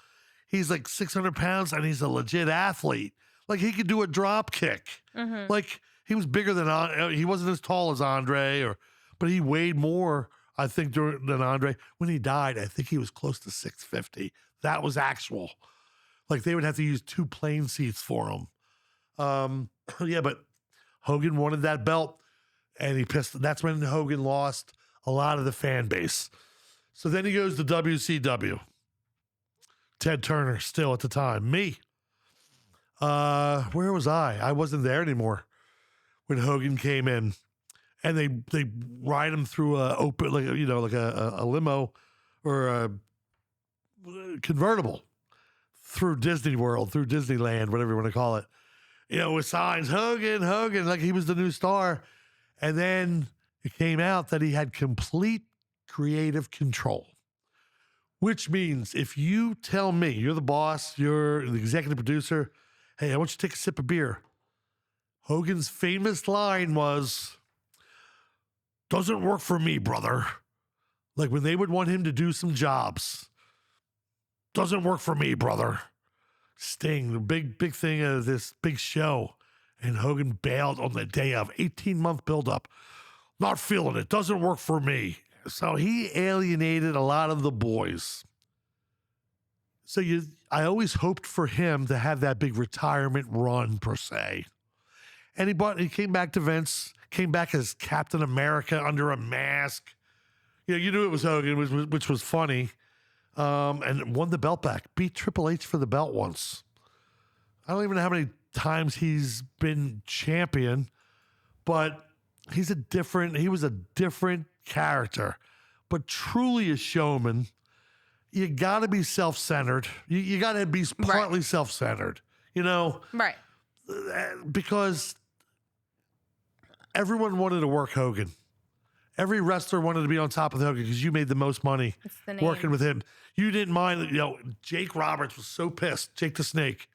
He's like 600 pounds and he's a legit athlete. Like, he could do a drop kick. Mm-hmm. Like, he was bigger than, he wasn't as tall as Andre, but he weighed more, I think, than Andre. When he died, I think he was close to 650. That was actual. Like, they would have to use 2 plane seats for him. Yeah, but Hogan wanted that belt, and he pissed. That's when Hogan lost a lot of the fan base. So then he goes to WCW. Ted Turner, still at the time. Me. Where was I? I wasn't there anymore when Hogan came in, and they ride him through a open, like a limo or a convertible through Disney World, through Disneyland, whatever you want to call it. With signs, Hogan, like he was the new star. And then it came out that he had complete creative control, which means if you tell me, you're the boss, you're the executive producer, hey, I want you to take a sip of beer. Hogan's famous line was, doesn't work for me, brother. Like when they would want him to do some jobs. Doesn't work for me, brother. Sting, the big thing of this big show. And Hogan bailed on the day of 18-month buildup. Not feeling it. Doesn't work for me. So he alienated a lot of the boys. So I always hoped for him to have that big retirement run, per se. And he came back to Vince, came back as Captain America under a mask. You knew it was Hogan, which was funny. And won the belt back. Beat Triple H for the belt once. I don't even know how many times he's been champion, but he was a different character, but truly a showman. You got to be self-centered. You got to be partly self-centered, Right. Because everyone wanted to work Hogan. Every wrestler wanted to be on top of Hogan because you made the most money working with him. You didn't mind, Jake Roberts was so pissed, Jake the Snake,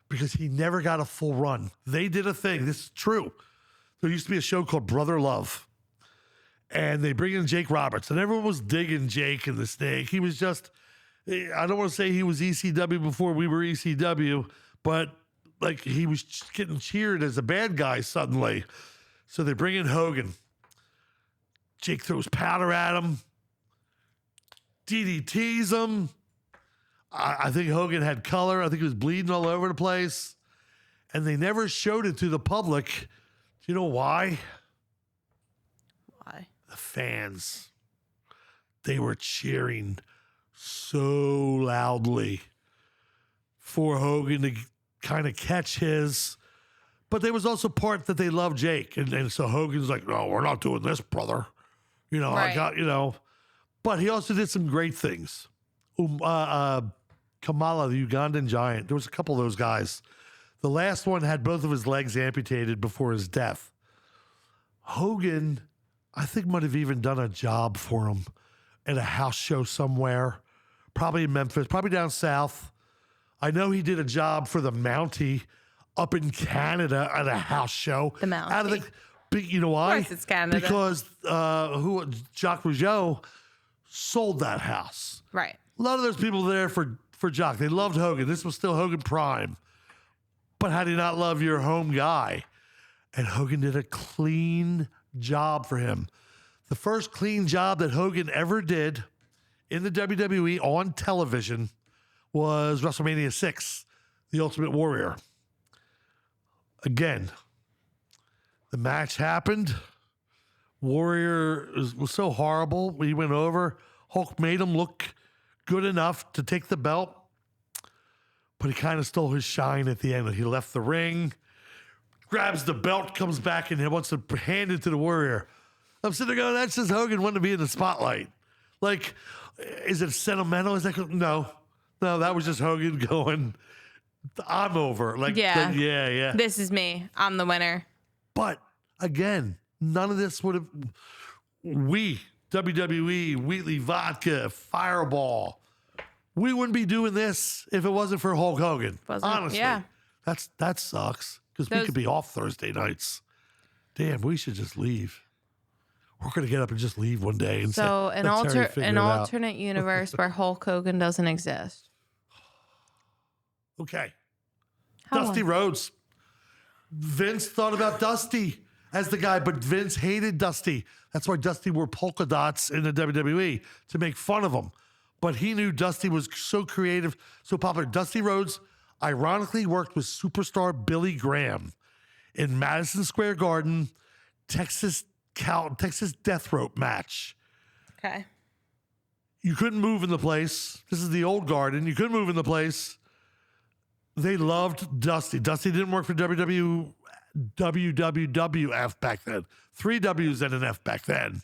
because he never got a full run. They did a thing. This is true. There used to be a show called Brother Love, and they bring in Jake Roberts, and everyone was digging Jake and the Snake. He was just, I don't want to say he was ECW before we were ECW, but like he was getting cheered as a bad guy suddenly. So they bring in Hogan. Jake throws powder at him, DDTs him. I think Hogan had color. I think he was bleeding all over the place. And they never showed it to the public. Do you know why? Why? The fans. They were cheering so loudly for Hogan to kind of catch his. But there was also part that they loved Jake. And so Hogan's like, no, we're not doing this, brother. Right. I got, but he also did some great things. Kamala, the Ugandan giant. There was a couple of those guys. The last one had both of his legs amputated before his death. Hogan, I think, might have even done a job for him at a house show somewhere, probably in Memphis, probably down south. I know he did a job for the Mountie up in Canada at a house show. The Mountie. You know why? Of course it's Canada. Because Jacques Rougeau sold that house. Right. A lot of those people there for Jacques. They loved Hogan. This was still Hogan Prime. But how do you not love your home guy? And Hogan did a clean job for him. The first clean job that Hogan ever did in the WWE on television was WrestleMania 6, The Ultimate Warrior. Again, the match happened. Warrior was so horrible. He went over. Hulk made him look good enough to take the belt, but he kind of stole his shine at the end. He left the ring. grabs the belt, comes back, and he wants to hand it to the Warrior. I'm sitting there going, that's just Hogan wanting to be in the spotlight. Like, is it sentimental? Is that no, that was just Hogan going, I'm over. Like, yeah. This is me. I'm the winner. But again, none of this would have. WWE, Wheatley Vodka, Fireball. We wouldn't be doing this if it wasn't for Hulk Hogan. Honestly, that sucks because we could be off Thursday nights. Damn, we should just leave. We're gonna get up and just leave one day and so say, an alternate universe where Hulk Hogan doesn't exist. Okay, Dusty Rhodes. Vince thought about Dusty as the guy, but Vince hated Dusty. That's why Dusty wore polka dots in the WWE to make fun of him. But he knew Dusty was so creative, so popular. Dusty Rhodes ironically worked with superstar Billy Graham in Madison Square Garden, Texas death rope match. Okay. You couldn't move in the place. This is the old garden. You couldn't move in the place. They loved Dusty. Dusty didn't work for WWF back then. 3 W's and an F back then.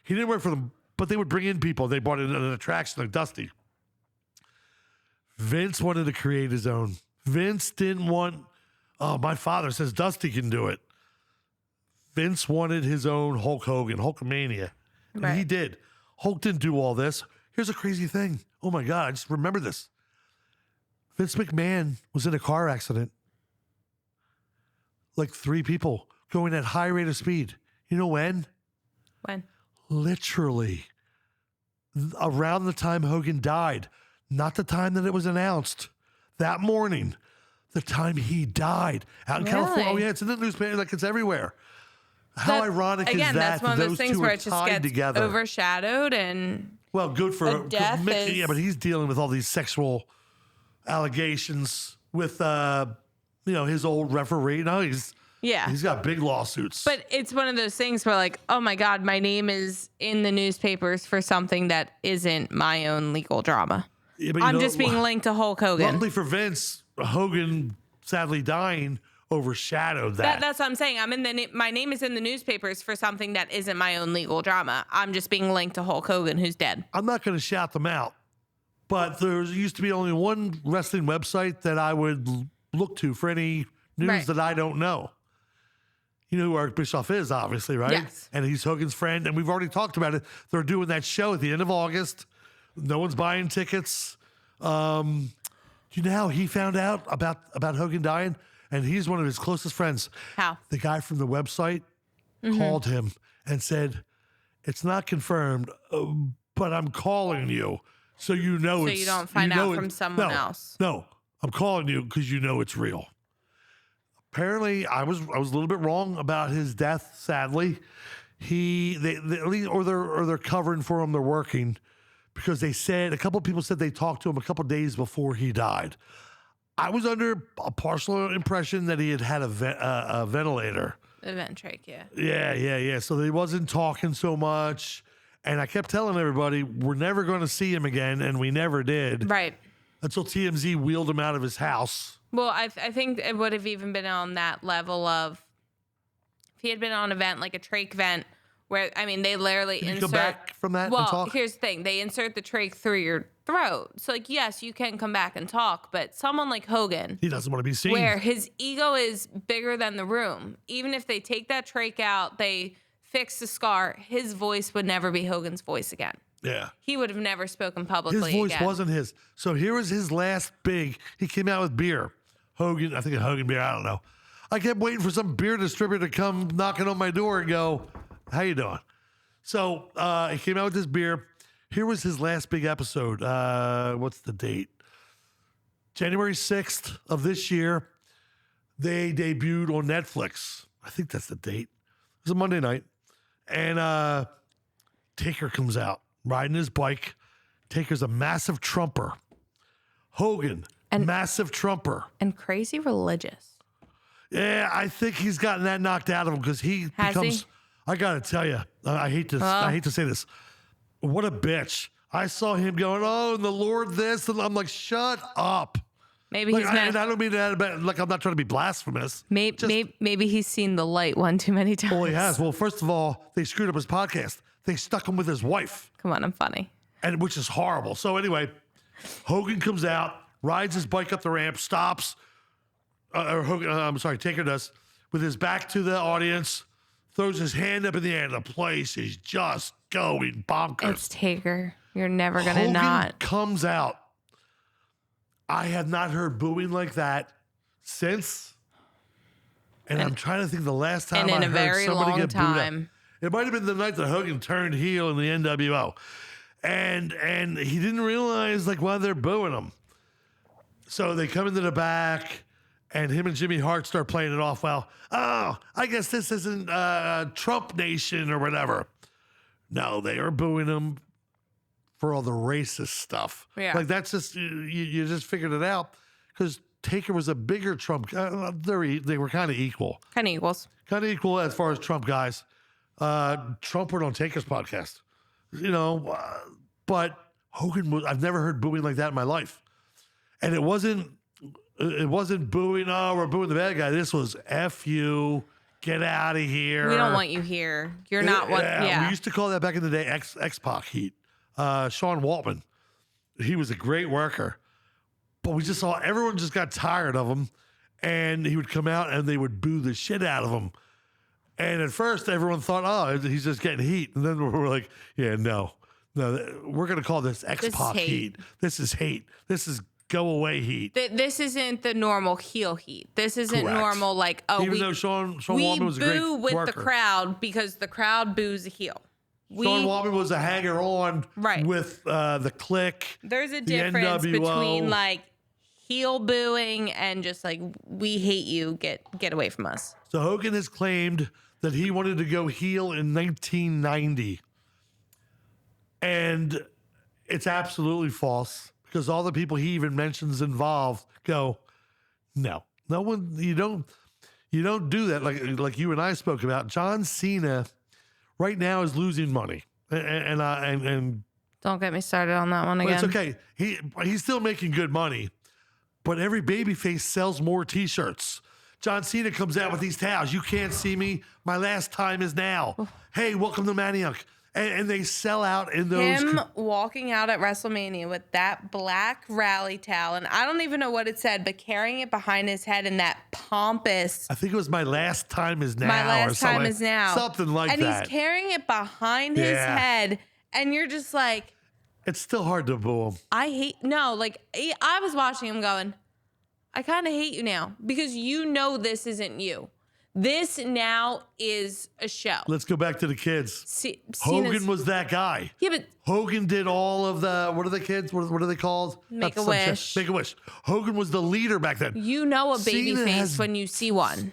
He didn't work for them, but they would bring in people. They brought in an attraction like Dusty. Vince wanted to create his own. Vince didn't want, my father says Dusty can do it. Vince wanted his own Hulk Hogan, Hulkamania. And he did. Hulk didn't do all this. Here's a crazy thing. Oh my God, I just remember this. Vince McMahon was in a car accident. Like 3 people going at high rate of speed. You know when? When? Literally around the time Hogan died. Not the time that it was announced. That morning. The time he died. Out in California. Oh yeah, it's in the newspaper. Like it's everywhere. How ironic is that? Again, that's one of those things where it just gets together. overshadowed and well, good for death Mickey, yeah, but he's dealing with all these sexual allegations with his old referee. No, he's got big lawsuits. But it's one of those things where like, oh my God, my name is in the newspapers for something that isn't my own legal drama. Yeah, I'm just being linked to Hulk Hogan. Luckily for Vince, Hogan sadly dying overshadowed that. That's what I'm saying. My name is in the newspapers for something that isn't my own legal drama. I'm just being linked to Hulk Hogan, who's dead. I'm not going to shout them out, but there used to be only one wrestling website that I would look to for any news that I don't know. You know who Eric Bischoff is, obviously, right? Yes. And he's Hogan's friend, and we've already talked about it. They're doing that show at the end of August. No one's buying tickets. Do you know how he found out about Hogan dying? And he's one of his closest friends. How? The guy from the website called him and said, it's not confirmed, but I'm calling you so you know it's... So you don't find out from someone else. No, I'm calling you because you know it's real. Apparently, I was a little bit wrong about his death, sadly. They're covering for him, they're working, because they said, a couple of people said they talked to him a couple of days before he died. I was under a partial impression that he had a ventilator. A vent trach, yeah. Yeah. So he wasn't talking so much. And I kept telling everybody, we're never going to see him again. And we never did. Right. Until TMZ wheeled him out of his house. Well, I think it would have even been on that level of, if he had been on a vent, like a trach vent, where, they literally Can you come back from that and talk? Well, here's the thing. They insert the trach through your throat. So, like, yes, you can come back and talk, but someone like Hogan... He doesn't want to be seen. Where his ego is bigger than the room. Even if they take that trach out, they fix the scar, his voice would never be Hogan's voice again. Yeah. He would have never spoken publicly again. His voice again. wasn't his. So here was his last big... He came out with beer. Hogan, I think a Hogan beer, I don't know. I kept waiting for some beer distributor to come knocking on my door and go, how you doing? So he came out with this beer. Here was his last big episode. What's the date? January 6th of this year. They debuted on Netflix. I think that's the date. It was a Monday night. And Taker comes out riding his bike. Taker's a massive trumper. Hogan, massive trumper. And crazy religious. Yeah, I think he's gotten that knocked out of him because he becomes... I got to tell you, I hate to say this. What a bitch. I saw him going, oh, and the Lord this. And I'm like, shut up. Maybe Like, he's mad. and I don't mean that about, like, I'm not trying to be blasphemous. Maybe he's seen the light one too many times. Well, he has. Well, first of all, they screwed up his podcast. They stuck him with his wife, Come on, I'm funny. and which is horrible. So anyway, Hogan comes out, rides his bike up the ramp, stops. Taker does, with his back to the audience, throws his hand up in the air. The place is just going bonkers. It's Taker. You're never gonna Hogan not. comes out. I have not heard booing like that since. And I'm trying to think the last time And in I a heard very somebody long get booed up. time. It might have been the night that Hogan turned heel in the NWO. And he didn't realize like why they're booing him. So they come into the back and him and Jimmy Hart start playing it off. Well, oh, I guess this isn't Trump Nation or whatever. No, they are booing him for all the racist stuff. Yeah. Like that's just, you just figured it out because Taker was a bigger Trump. They were kind of equal. Kind of equals. Kind of equal as far as Trump guys. Trump went on Taker's podcast, but Hogan was, I've never heard booing like that in my life. And it wasn't booing, oh, we're booing the bad guy. This was F you, get out of here. We don't want you here. You're not one. Yeah. We used to call that back in the day X-Pac heat. Sean Waltman, he was a great worker, but we just saw everyone just got tired of him, and he would come out and they would boo the shit out of him. And at first, everyone thought, oh, he's just getting heat. And then we were like, yeah, no, we're going to call this X-Pac heat. This is hate. This is go away heat. This isn't the normal heel heat. This isn't Correct. normal like, oh, Even though Sean Waltman was a great boo with worker. the crowd because the crowd boos a heel. Sean Waltman was a hanger-on Right. with the Click. There's a the difference NWO. between like heel booing and just like we hate you, get away from us. So Hogan has claimed that he wanted to go heel in 1990. And it's absolutely false because all the people he even mentions involved go, no one, you don't do that. Like you and I spoke about. John Cena right now is losing money. And Don't get me started on that one again. it's okay. He's still making good money, but every babyface sells more t-shirts. John Cena comes out with these towels. You can't see me. My last time is now. Hey, welcome to Maniac. And they sell out in those. Him walking out at WrestleMania with that black rally towel, and I don't even know what it said, but carrying it behind his head in that pompous. I think it was my last time is now. My or last time something. is now. Something like and that. And he's carrying it behind his Yeah. head, and you're just like, It's still hard to boo him. I was watching him going, I kind of hate you now because you know this isn't you. This now is a show. Let's go back to the kids. Cena's- Hogan was that guy. Yeah, but Hogan did all of the, what are the kids? What are they called? Make That's a some shit. Wish. Make a Wish. Hogan was the leader back then. you know a baby Cena face has- when you see one.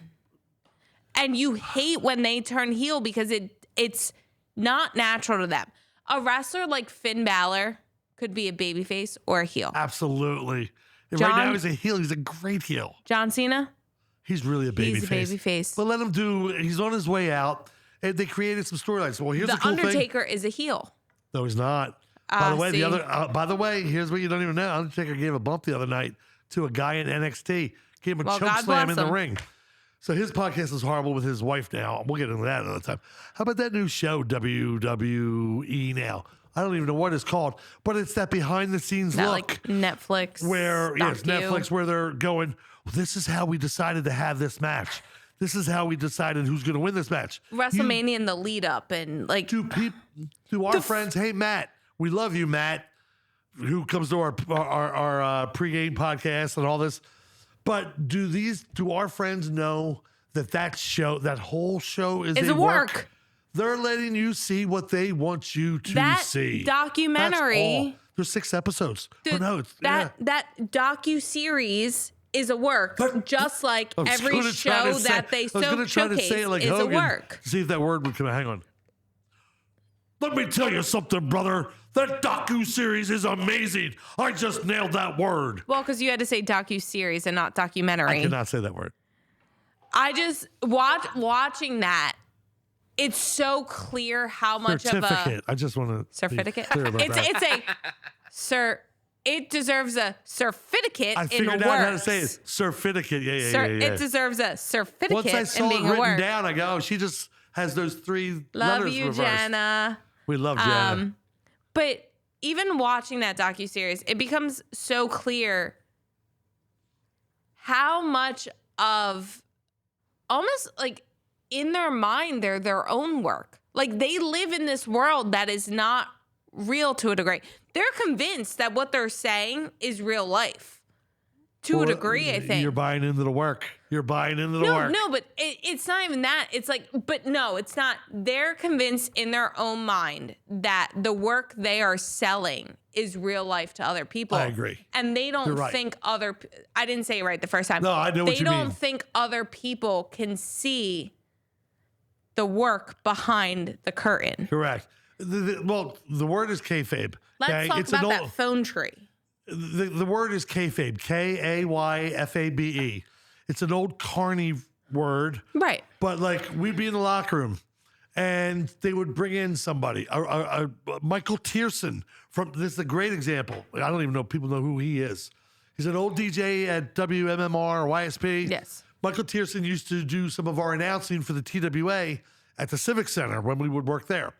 And you hate when they turn heel because it's not natural to them. A wrestler like Finn Balor could be a baby face or a heel. Absolutely. And John- right now he's a heel. He's a great heel. John Cena, He's really a baby he's a face. baby face. But let him do, he's on his way out. And they created some storylines. Well, here's The the cool thing. Undertaker is a heel. No, he's not. By the way, see. by the way, here's what you don't even know. Undertaker gave a bump the other night to a guy in NXT. Gave him a Well, choke God slam bless in the him. ring. So his podcast is horrible with his wife now. We'll get into that another time. How about that new show, WWE Now? I don't even know what it's called, but it's that behind the scenes Not look like Netflix. where, yes, docu. Netflix, where they're going, well, this is how we decided to have this match. This is how we decided who's going to win this match. WrestleMania and the lead up and like To our friends, hey, Matt, we love you, Matt, who comes to our pregame podcast and all this. But do our friends know that whole show is a work. They're letting you see what they want you to that see. documentary. That's all. There's 6 episodes. Dude, that docu-series is a work, just like I was every gonna try show to say- that they I was gonna try to showcase say it like is Hogan. a work. See if that word would come out. Hang on. Let me tell you something, brother. That docu-series is amazing. I just nailed that word. Well, because you had to say docu-series and not documentary. I cannot say that word. I just watching that. It's so clear how much of a Certificate. I just want to certificate. Clear about that. It's a It deserves a certificate I in figured works. out how to say it. Certificate. Yeah. It deserves a certificate Once I in saw it being a written work. down, I go, oh, she just has those 3 Love letters you, reversed. Jenna. We love Jenna. But even watching that docuseries, it becomes so clear how much of almost like in their mind, they're their own work. Like they live in this world that is not real to a degree. They're convinced that what they're saying is real life. To a degree, I think. You're buying into the work. You're buying into the work. No, but it's not even that. It's like, but no, it's not. They're convinced in their own mind that the work they are selling is real life to other people. I agree. And they don't think I didn't say it right the first time. No, I know what you mean. They don't think other people can see the work behind the curtain. Correct. Well, the word is kayfabe. Let's talk about that phone tree. The word is kayfabe, Kayfabe. It's an old carny word. Right. But like we'd be in the locker room and they would bring in somebody, Michael Tierson this is a great example. I don't even know if people know who he is. He's an old DJ at WMMR or YSP. Yes. Michael Tierson used to do some of our announcing for the TWA at the Civic Center when we would work there.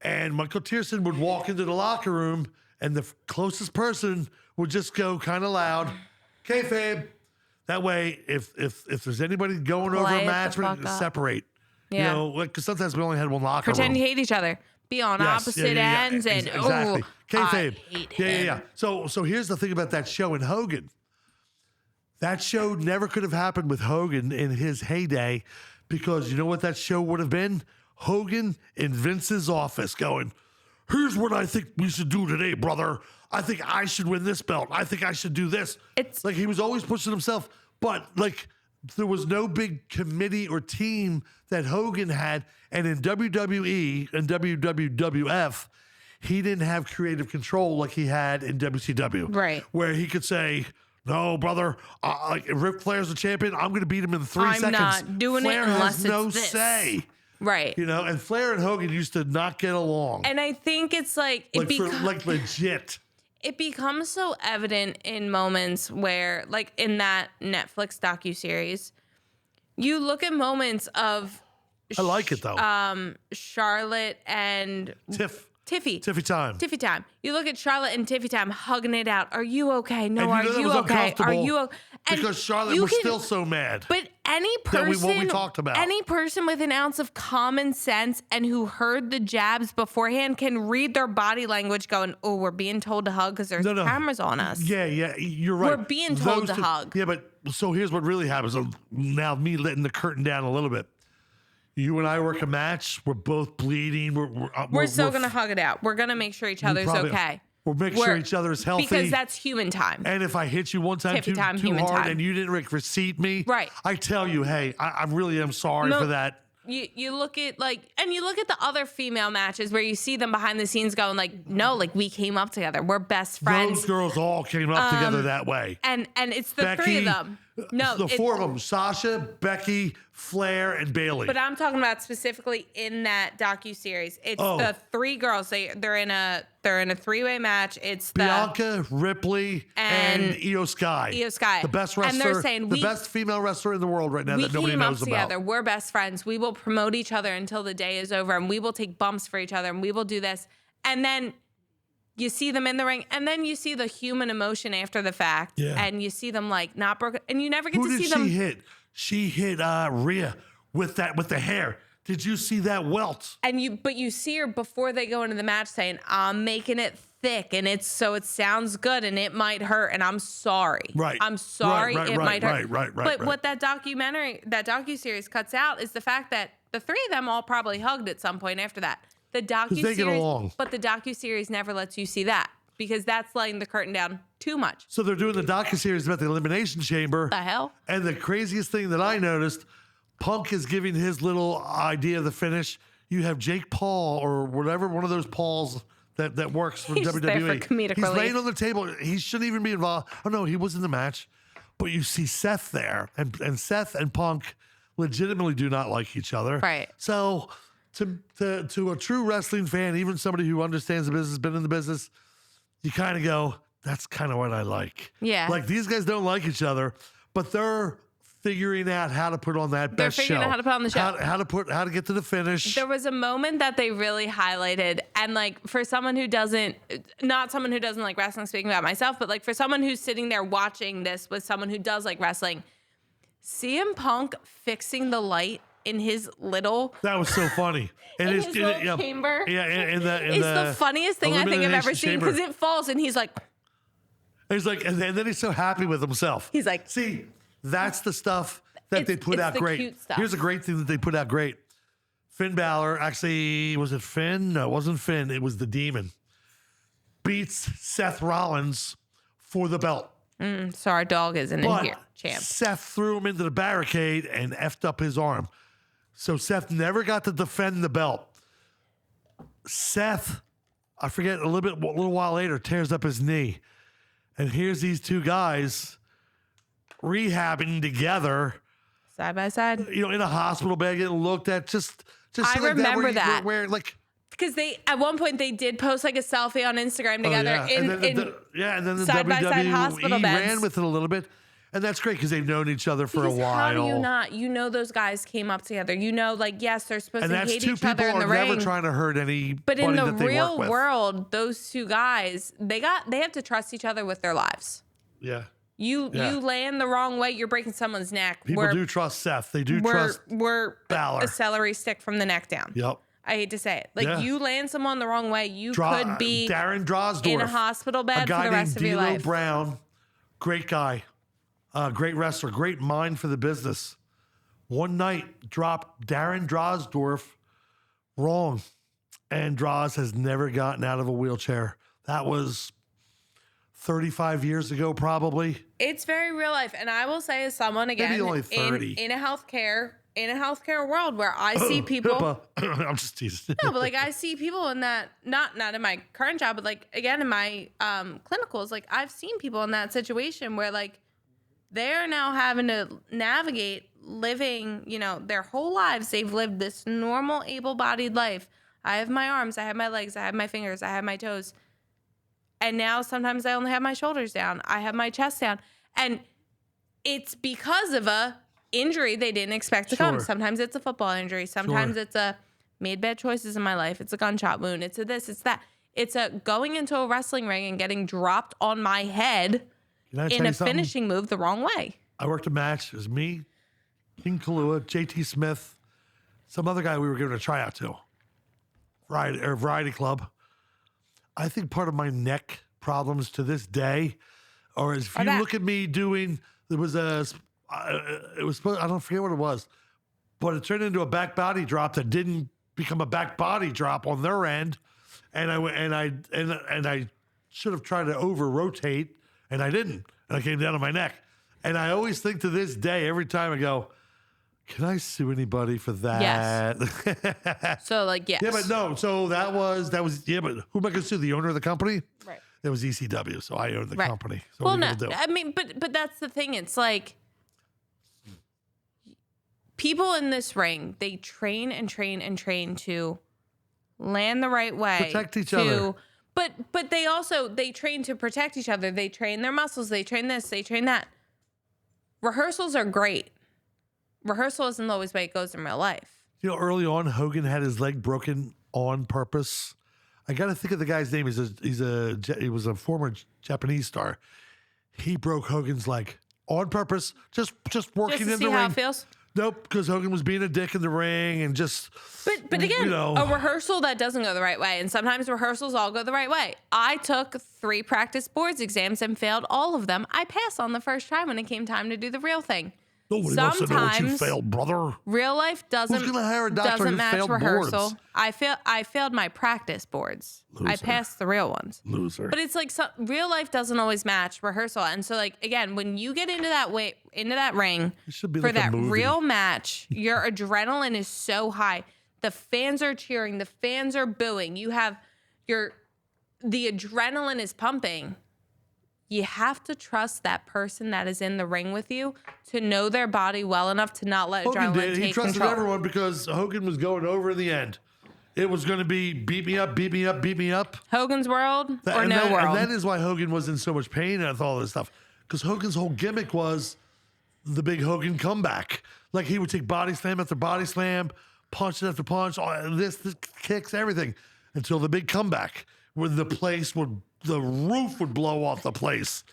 And Michael Tierson would walk into the locker room and the closest person would just go kind of loud, kayfabe. That way, if there's anybody going over a match, separate. Yeah. You know, because sometimes we only had one locker room. Pretend to hate each other. Be on opposite ends and exactly. Kayfabe. I hate him. Yeah. So here's the thing about that show in Hogan. That show never could have happened with Hogan in his heyday, because you know what that show would have been? Hogan in Vince's office going, here's what I think we should do today, brother. I think I should win this belt. I think I should do this. It's like he was always pushing himself, but like there was no big committee or team that Hogan had. And in WWE and WWF, he didn't have creative control like he had in WCW. Right. Where he could say, no, brother, like if Ric Flair's the champion, I'm going to beat him in 3 seconds. I'm not doing Flair it unless has no it's this. say. Right. You know, and Flair and Hogan used to not get along. And I think it's like legit. It becomes so evident in moments where, like in that Netflix docuseries, you look at moments of I like it though. Charlotte and Tiffy time. You look at Charlotte and Tiffy time hugging it out. Are you okay? No, are you okay? Are you okay? Because Charlotte was still so mad. But any person, what we talked about. Any person with an ounce of common sense and who heard the jabs beforehand can read their body language going, oh, we're being told to hug because there's cameras on us. Yeah, you're right. We're being told to hug. Yeah, but so here's what really happens. Now me letting the curtain down a little bit. You and I work a match. We're both bleeding. We're still going to hug it out. We're going to make sure each other's okay. We're making sure each other is healthy. Because that's human time. And if I hit you one time too hard and you didn't receipt me, right. I tell you, hey, I really am sorry for that. You look at you look at the other female matches where you see them behind the scenes going like, no, like we came up together. We're best friends. Those girls all came up together that way. And it's the Becky, 3 of them. No, the 4 of them: Sasha, Becky, Flair, and Bayley. But I'm talking about specifically in that docuseries. It's the 3 girls. They're in a 3-way match. It's Bianca, Ripley, and Io Sky. The best wrestler. And they're saying the best female wrestler in the world right now that nobody knows about. We came up together. We're best friends. We will promote each other until the day is over, and we will take bumps for each other, and we will do this. And then you see them in the ring, and then you see the human emotion after the fact, and you see them like not broken, and you never get to see them. Who did she hit? She hit Rhea with the hair. Did you see that welt? But you see her before they go into the match saying, "I'm making it thick, and it sounds good, and it might hurt, and I'm sorry. Right. I'm sorry. It might hurt. Right. But what that docuseries cuts out is the fact that the 3 of them all probably hugged at some point after that. The docuseries, they get along. But the docuseries never lets you see that because that's letting the curtain down too much. So they're doing the docuseries about the Elimination Chamber. The hell? And the craziest thing that I noticed, Punk is giving his little idea of the finish. You have Jake Paul or whatever, one of those Pauls that works for He's WWE. There for comedic He's relief. laying on the table. He shouldn't even be involved. Oh no, he was in the match. But you see Seth there, and Seth and Punk legitimately do not like each other. Right. So to a true wrestling fan, even somebody who understands the business, been in the business, you kind of go, that's kind of what I like. Yeah. Like these guys don't like each other, but they're figuring out how to put on that They're best show. figuring out how to put on the show. How to get to the finish. There was a moment that they really highlighted, and like for someone who doesn't, not someone who doesn't like wrestling, speaking about myself, but like for someone who's sitting there watching this with someone who does like wrestling, CM Punk fixing the light in his little That was so funny. And in his little chamber. Yeah, in It's the funniest thing I think I've ever seen because it falls and he's like, and then he's so happy with himself. He's like, see, that's the stuff that they put out the great. cute stuff. Here's a great thing that they put out great. Finn Balor, actually, was it Finn? No, it wasn't Finn. It was the Demon. Beats Seth Rollins for the belt. so our dog isn't in here, champ. Seth threw him into the barricade and effed up his arm. So Seth never got to defend the belt. Seth, I forget, a little while later, tears up his knee. And here's these two guys rehabbing together. Side by side. You know, in a hospital bed, getting looked at. Just I like remember that. that. Where like, because they, at one point, they did post like a selfie on Instagram together and then the side-by-side WWE hospital beds. ran with it a little bit. And that's great because they've known each other for Because a while. how do you not? You know those guys came up together. You know, like, yes, they're supposed And to that's hate two each other people in the are never ring. trying to hurt anybody But in the that they real work with. world, those two guys, they have to trust each other with their lives. Yeah. You land the wrong way, you're breaking someone's neck. People do trust Seth. They do trust we're Balor. a celery stick from the neck down. Yep. I hate to say it. Like, you land someone the wrong way, you could be Darren Drosdorf, in a hospital bed for the rest of your life. Brown, great guy, great wrestler, great mind for the business. One night, dropped Darren Drosdorf wrong, and Droz has never gotten out of a wheelchair. That was 35 years ago, probably. It's very real life, and I will say, as someone again Maybe only 30. in a healthcare world where I see people. I'm just teasing. No, but like I see people in that, not in my current job, but like again in my clinicals, like I've seen people in that situation where like they're now having to navigate living, you know, their whole lives. They've lived this normal, able-bodied life. I have my arms, I have my legs, I have my fingers, I have my toes. And now sometimes I only have my shoulders down. I have my chest down. And it's because of a injury they didn't expect to come. Sometimes it's a football injury. Sometimes it's a made bad choices in my life. It's a gunshot wound. It's a this, it's that. It's a going into a wrestling ring and getting dropped on my head in a finishing move the wrong way. I worked a match. It was me, King Kalua, JT Smith, some other guy we were giving a tryout to. Variety Club. I think part of my neck problems to this day, or if you look at me doing, it was supposed, I don't forget what it was, but it turned into a back body drop that didn't become a back body drop on their end, and I should have tried to over rotate, and I didn't, and I came down on my neck, and I always think to this day, every time I go, can I sue anybody for that? Yes. So like, yes. Yeah, but no. So that was, yeah, but who am I going to sue? The owner of the company? Right. It was ECW, so I owned the company. So well, what are you no, gonna do? I mean, but that's the thing. It's like people in this ring, they train and train and train to land the right way. Protect each other. But they train to protect each other. They train their muscles. They train this. They train that. Rehearsals are great. Rehearsal isn't always the way it goes in real life. You know, early on, Hogan had his leg broken on purpose. I got to think of the guy's name. He was a former Japanese star. He broke Hogan's leg on purpose, just working in the ring. Just to see how it feels? Nope, because Hogan was being a dick in the ring and just. But again, you know, a rehearsal that doesn't go the right way, and sometimes rehearsals all go the right way. I took 3 practice boards exams and failed all of them. I passed on the first try when it came time to do the real thing. Nobody wants to know what you failed, brother. Real life doesn't match failed rehearsal. boards? I failed my practice boards. Loser. I passed the real ones. Loser. But it's like real life doesn't always match rehearsal. And so like again, when you get into that ring should be for like a that movie. real match, your adrenaline is so high. The fans are cheering, the fans are booing. You have the adrenaline is pumping. You have to trust that person that is in the ring with you to know their body well enough to not let Hogan adrenaline did. take He trusted control. everyone because Hogan was going over in the end. It was going to be beat me up, beat me up, beat me up. Hogan's World or And no world. And that is why Hogan was in so much pain with all this stuff. Because Hogan's whole gimmick was the big Hogan comeback. Like he would take body slam after body slam, punch after punch, this kicks, everything, until the big comeback where the roof would blow off the place.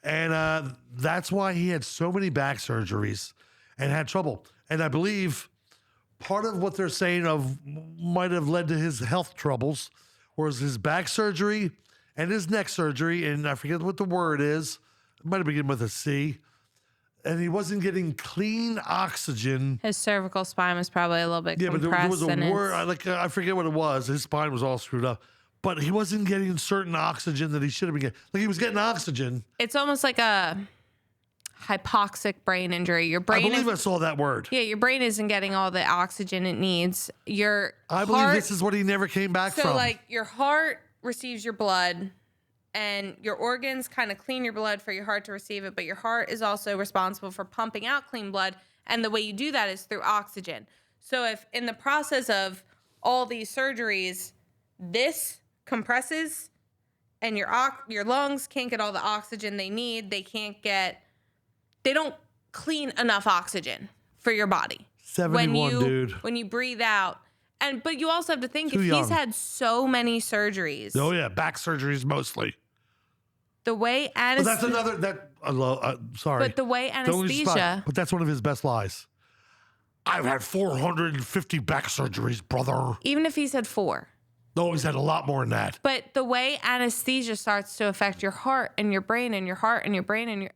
And that's why he had so many back surgeries and had trouble. And I believe part of what they're saying might have led to his health troubles was his back surgery and his neck surgery. And I forget what the word is. It might have begun with a C. And he wasn't getting clean oxygen. His cervical spine was probably a little bit compressed. Yeah, but there was a word, I forget what it was. His spine was all screwed up. But he wasn't getting certain oxygen that he should have been getting. Like he was getting oxygen. It's almost like a hypoxic brain injury. Your brain I believe I saw that word. Yeah, your brain isn't getting all the oxygen it needs. I believe this is what he never came back from. So like your heart receives your blood and your organs kind of clean your blood for your heart to receive it, but your heart is also responsible for pumping out clean blood, and the way you do that is through oxygen. So if in the process of all these surgeries, this compresses and your lungs can't get all the oxygen they need, they don't clean enough oxygen for your body. 71, dude. When you breathe out. But you also have to think, Too if young. he's had so many surgeries. Oh, yeah, back surgeries mostly. The way But anesthesia. that's another, sorry. But the way Don't lose spot. anesthesia. But that's one of his best lies. I've had 450 back surgeries, brother. Even if he's had 4. No, he's had a lot more than that. But the way anesthesia starts to affect your heart and your brain and your heart and your brain and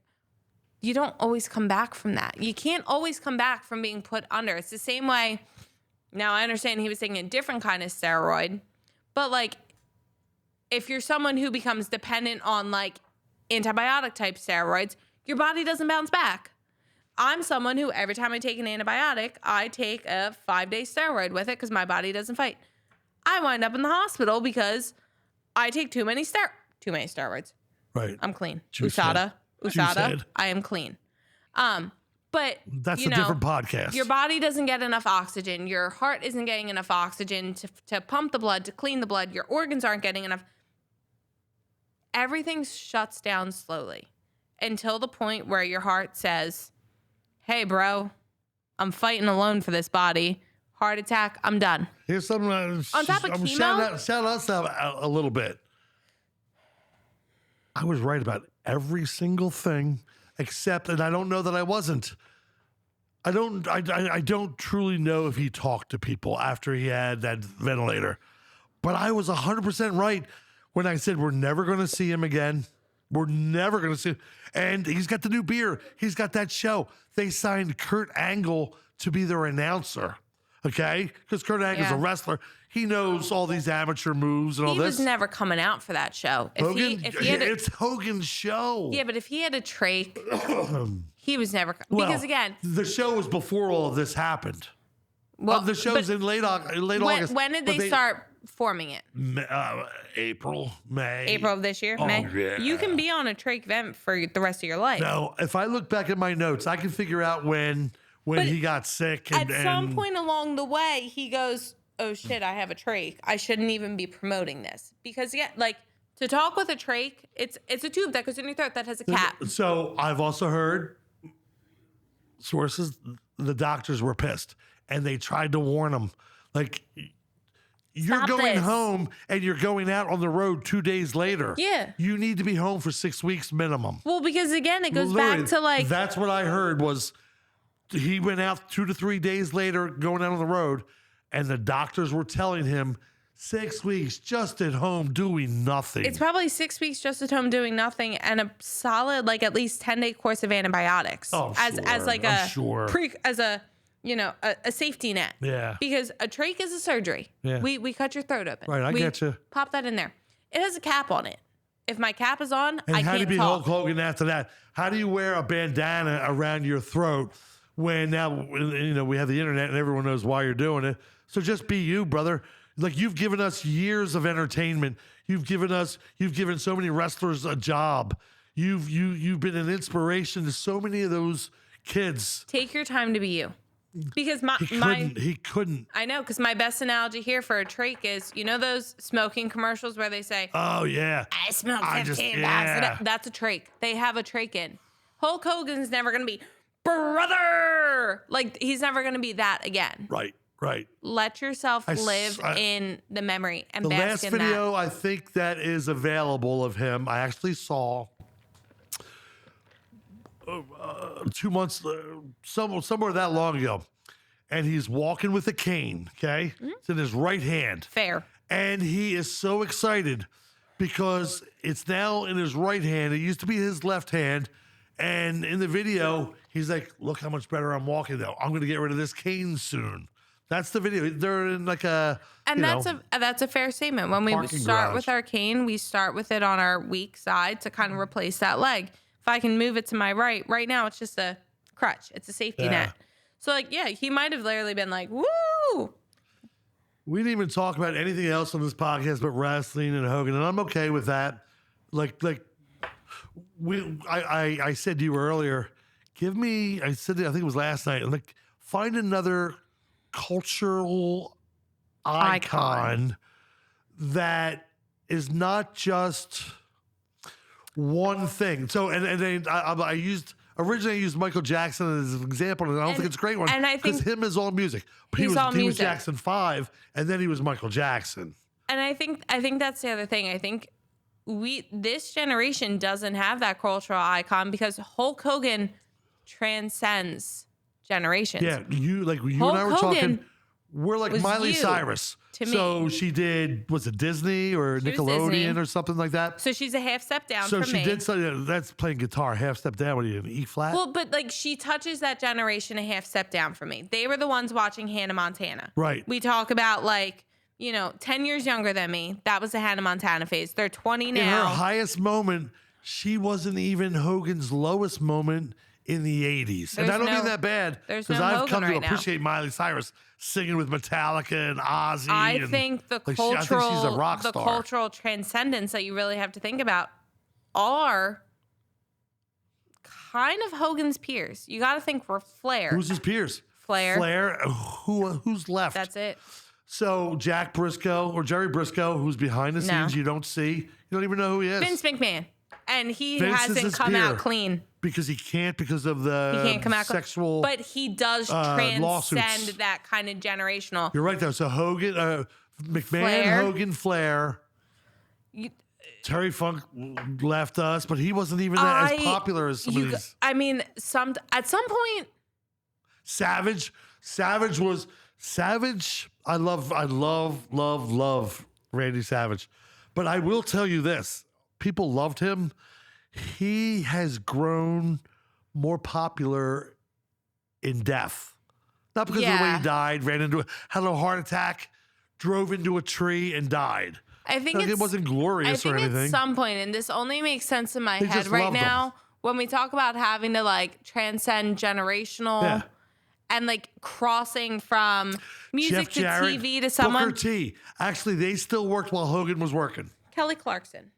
you don't always come back from that. You can't always come back from being put under. It's the same way. Now, I understand he was taking a different kind of steroid, but like if you're someone who becomes dependent on like antibiotic type steroids, your body doesn't bounce back. I'm someone who every time I take an antibiotic, I take a 5-day steroid with it because my body doesn't fight. I wind up in the hospital because I take too many steroids. Right. I'm clean. Juicehead. USADA, I am clean. But That's a different podcast. Your body doesn't get enough oxygen. Your heart isn't getting enough oxygen to pump the blood, to clean the blood. Your organs aren't getting enough. Everything shuts down slowly until the point where your heart says, hey, bro, I'm fighting alone for this body. Heart attack, I'm done. Here's something. On top of chemo? Shout us out a little bit. I was right about every single thing, except, and I don't know that I wasn't. I don't truly know if he talked to people after he had that ventilator, but I was 100% right when I said we're never going to see him again. We're never going to see him. And he's got the new beer. He's got that show. They signed Kurt Angle to be their announcer. Okay? Because Kurt Angle's a wrestler. He knows all these amateur moves and all this. He was never coming out for that show. It's Hogan's show. Yeah, but if he had a trach, he was never. Well, because again, the show was before all of this happened. well, The show's in late August. when did they start forming it? April, May. April of this year? Oh, May? yeah. You can be on a trach vent for the rest of your life. No, if I look back at my notes, I can figure out when he got sick. At some point along the way, he goes, oh shit, I have a trach. I shouldn't even be promoting this. Because to talk with a trach, it's a tube that goes in your throat that has a cap. So I've also heard sources, the doctors were pissed and they tried to warn him. Like, you're Stop going this. home and you're going out on the road 2 days later. Yeah. You need to be home for 6 weeks minimum. Well, because again, it goes Literally, back to like, that's what I heard was he went out 2 to 3 days later going out on the road and the doctors were telling him 6 weeks just at home doing nothing. it's probably 6 weeks just at home doing nothing and a solid, like at least 10-day course of antibiotics. Oh, as sure. like I'm sure. as a safety net. Yeah. Because a trach is a surgery. Yeah. We cut your throat open. Right, I We get you. Pop that in there. It has a cap on it. If my cap is on, And I how do you can't be talk. Hulk Hogan after that? How do you wear a bandana around your throat when now we have the internet and everyone knows why you're doing it? So just be you, brother. Like, you've given us years of entertainment. You've given so many wrestlers a job. You've been an inspiration to so many of those kids. Take your time to be you. Because he couldn't. I know, because my best analogy here for a trach is, you know those smoking commercials where they say, Oh yeah, I smoke 15 bucks. That's a trach. They have a trach in. Hulk Hogan's never going to be brother. Like, he's never going to be that again. Right. Let yourself live in the memory and The bask last in video that. I think that is available of him, I actually saw 2 months, somewhere that long ago. And he's walking with a cane, okay? It's in his right hand. Fair. And he is so excited because it's now in his right hand. It used to be his left hand. And in the video, he's like, look how much better I'm walking now. I'm going to get rid of this cane soon. That's the video. They're in like a, and that's a fair statement. When we start with our cane, we start with it on our weak side to kind of replace that leg. If I can move it to my right now, it's just a crutch. It's a safety net. So, like, yeah, he might have literally been like, woo. We didn't even talk about anything else on this podcast but wrestling and Hogan, and I'm okay with that. I said to you earlier, I think it was last night, like, find another cultural icon that is not just one thing. So, and originally I used Michael Jackson as an example, and I don't think it's a great one. And I think because him is all music. But he was Jackson 5, and then he was Michael Jackson. And I think that's the other thing. I think this generation doesn't have that cultural icon because Hulk Hogan transcends generations. Yeah, you Hulk and I were Hogan talking. We're like Miley Cyrus. To me. So she did, was it Disney or Nickelodeon or something like that? So she's a half step down from me. So she did something, that's playing guitar, half step down. What are you, an E flat? Well, but like she touches that generation a half step down from me. They were the ones watching Hannah Montana. Right. We talk about 10 years younger than me. That was the Hannah Montana phase. They're 20 now. In her highest moment, she wasn't even Hogan's lowest moment in the 80s. And I don't mean that bad. Because I've come to appreciate Miley Cyrus singing with Metallica and Ozzy. I think the cultural, she's a rock star. The cultural transcendence that you really have to think about are kind of Hogan's peers. You got to think for Flair. Who's his peers? Flair. Who's left? That's it. So Jack Briscoe or Jerry Briscoe, who's behind the scenes, you don't see. You don't even know who he is. Vince McMahon. And he hasn't come out clean. Because he can't, because of the he can't come out sexual But he does transcend lawsuits. that kind of generational. You're right, though. So Hogan, McMahon, Flair. Hogan, Flair. Terry Funk left us, but he wasn't even as popular as some of these. I mean, at some point. Savage was Savage. I love Randy Savage. But I will tell you this. People loved him. He has grown more popular in death. Not because of the way he died, had a heart attack, drove into a tree and died. I think it wasn't glorious or anything. At some point, and this only makes sense in my head right now, when we talk about having to transcend generational and crossing from music to TV to someone. Booker T. Actually, they still worked while Hogan was working. Kelly Clarkson.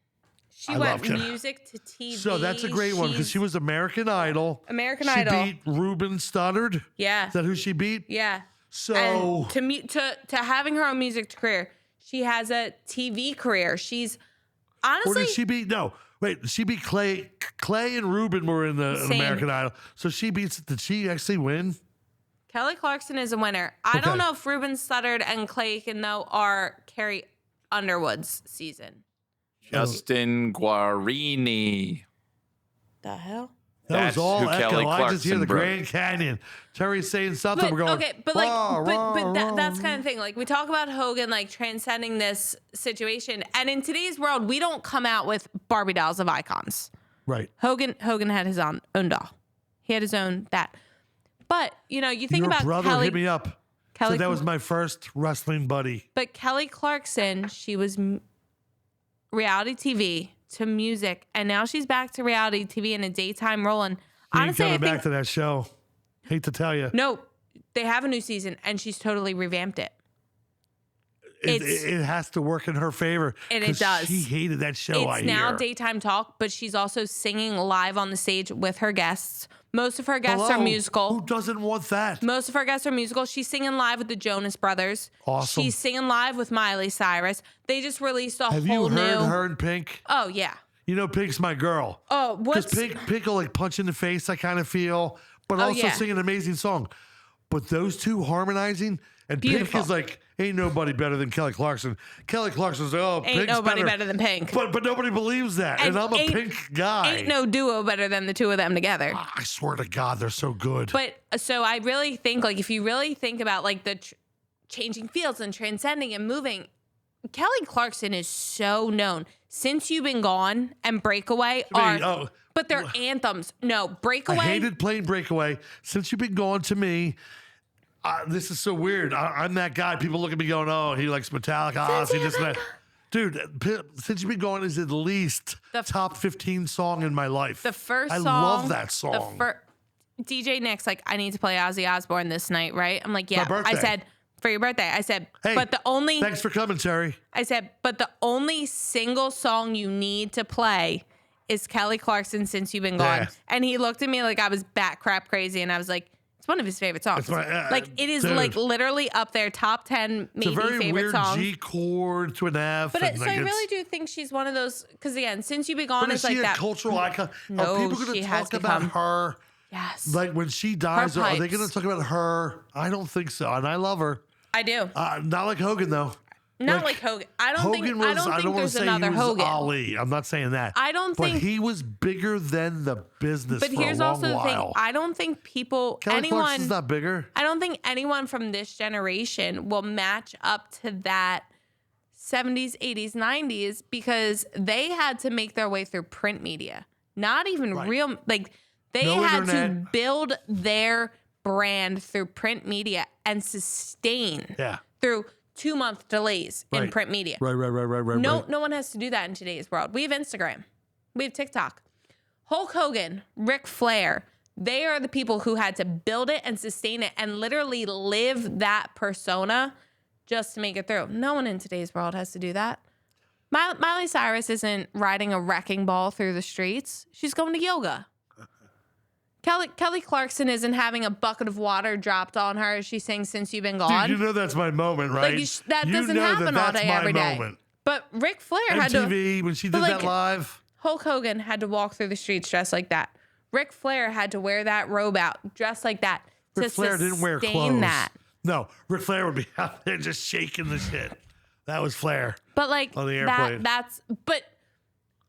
She went music to TV. So that's a great one because she was American Idol. She beat Ruben Studdard. Yeah. Is that who she beat? Yeah. So and to having her own music career, she has a TV career. She's honestly. Or did she beat? No, wait. She beat Clay. Clay and Ruben were in the American Idol. So she beats. Did she actually win? Kelly Clarkson is a winner. I don't know if Ruben Studdard and Clay Aiken though are Carrie Underwood's season. Justin Guarini. The hell? That was all Kelly echo. I Clarkson just hear the broke. Grand Canyon. Terry's saying something. We're going. Okay, but that's kind of thing. We talk about Hogan transcending this situation, and in today's world, we don't come out with Barbie dolls of icons. Right. Hogan had his own doll. He had his own that. But you think Your about brother Kelly. hit me up. So that was my first wrestling buddy. But Kelly Clarkson, she was reality TV to music, and now she's back to reality TV in a daytime role. And honestly, coming back to that show. Hate to tell you. No, they have a new season, and she's totally revamped it. it has to work in her favor. And it 'cause does. She hated that show. It's now daytime talk, but she's also singing live on the stage with her guests. Most of her guests are musical. Who doesn't want that? Most of her guests are musical. She's singing live with the Jonas Brothers. Awesome. She's singing live with Miley Cyrus. They just released a Have whole you heard new. her and Pink? Oh yeah. You know, Pink's my girl. Oh, Because what's Pink will like punch in the face, I kind of feel, but also yeah. sing an amazing song. But those two harmonizing, and Beautiful. Pink is like, ain't nobody better than Kelly Clarkson. Kelly Clarkson's like, oh, ain't Pink's nobody better than Pink. But nobody believes that. And I'm a Pink guy. Ain't no duo better than the two of them together. I swear to God, they're so good. But so I really think, like, if you really think about like the changing fields and transcending and moving, Kelly Clarkson is so known. Since You've Been Gone and Breakaway but they're anthems. No, Breakaway. I hated playing Breakaway. Since You've Been Gone to me, this is so weird. I'm that guy. People look at me going, oh, he likes Metallica, Ozzy, this and that. Dude, Since You've Been Gone is at least top 15 song in my life. The first I song. love that song. DJ Nick's like, I need to play Ozzy Osbourne this night, right? I'm like, yeah. My birthday. I said, for your birthday. I said, hey, but the only. Thanks for coming, Terry. I said, but the only single song you need to play is Kelly Clarkson, Since You've Been Gone. Yeah. And he looked at me like I was bat crap crazy. And I was like, it's one of his favorite songs. Like, it is dude. like literally up there, top 10 maybe It's a very favorite weird songs. G chord to an F. But and so I really do think she's one of those, because again, Since You've Been Gone but is is she like a that. cultural icon? No, Are people going she to has talk about become- her? Yes. Like when she dies, are they pipes. going to talk about her? I don't think so. And I love her. I do. Not like Hogan, though. Not like Hogan. I don't think wanna there's say another he was Hogan. Ali. I'm not saying that. I don't But think. he was bigger than the business But for here's a long also the thing. while. I don't think Kelly Clarkson's not bigger. I don't think anyone from this generation will match up to that 70s, 80s, 90s because they had to make their way through print media. Not even real, like they No had to internet. build their brand through print media and sustain through 2-month delays in print media. Right. No one has to do that in today's world. We have Instagram. We have TikTok. Hulk Hogan, Ric Flair, they are the people who had to build it and sustain it and literally live that persona just to make it through. No one in today's world has to do that. Miley Cyrus isn't riding a wrecking ball through the streets. She's going to yoga. Kelly Clarkson isn't having a bucket of water dropped on her as she sings Since You've Been Gone. Dude, you know that's my moment, right? Like that doesn't know happen all that's day my every day. moment. But Ric Flair had to. MTV, when she did that live. Hulk Hogan had to walk through the streets dressed like that. Ric Flair had to wear that robe out dressed like that. Ric Flair didn't wear clothes. That. No, Ric Flair would be out there just shaking the shit. That was Flair. But like on the airplane. But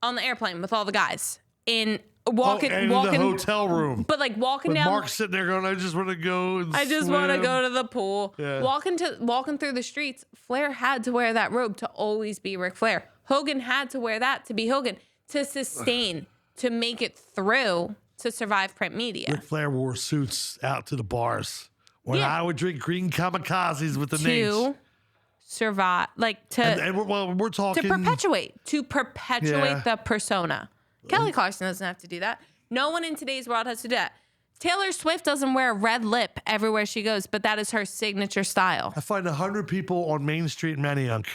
on the airplane with all the guys in walking in the hotel room. But like walking With down. Mark's sitting there going, I just want to go and I just want to swim." go to the pool. Yeah. Walking through the streets, Flair had to wear that robe to always be Ric Flair. Hogan had to wear that to be Hogan, to sustain, to make it through, to survive print media. Ric Flair wore suits out to the bars. When Yeah. I would drink green kamikazes with the To names. survive, like to And we're talking. to perpetuate Yeah. the persona. Kelly Clarkson doesn't have to do that. No one in today's world has to do that. Taylor Swift doesn't wear a red lip everywhere she goes, but that is her signature style. I find 100 people on Main Street in Manayunk.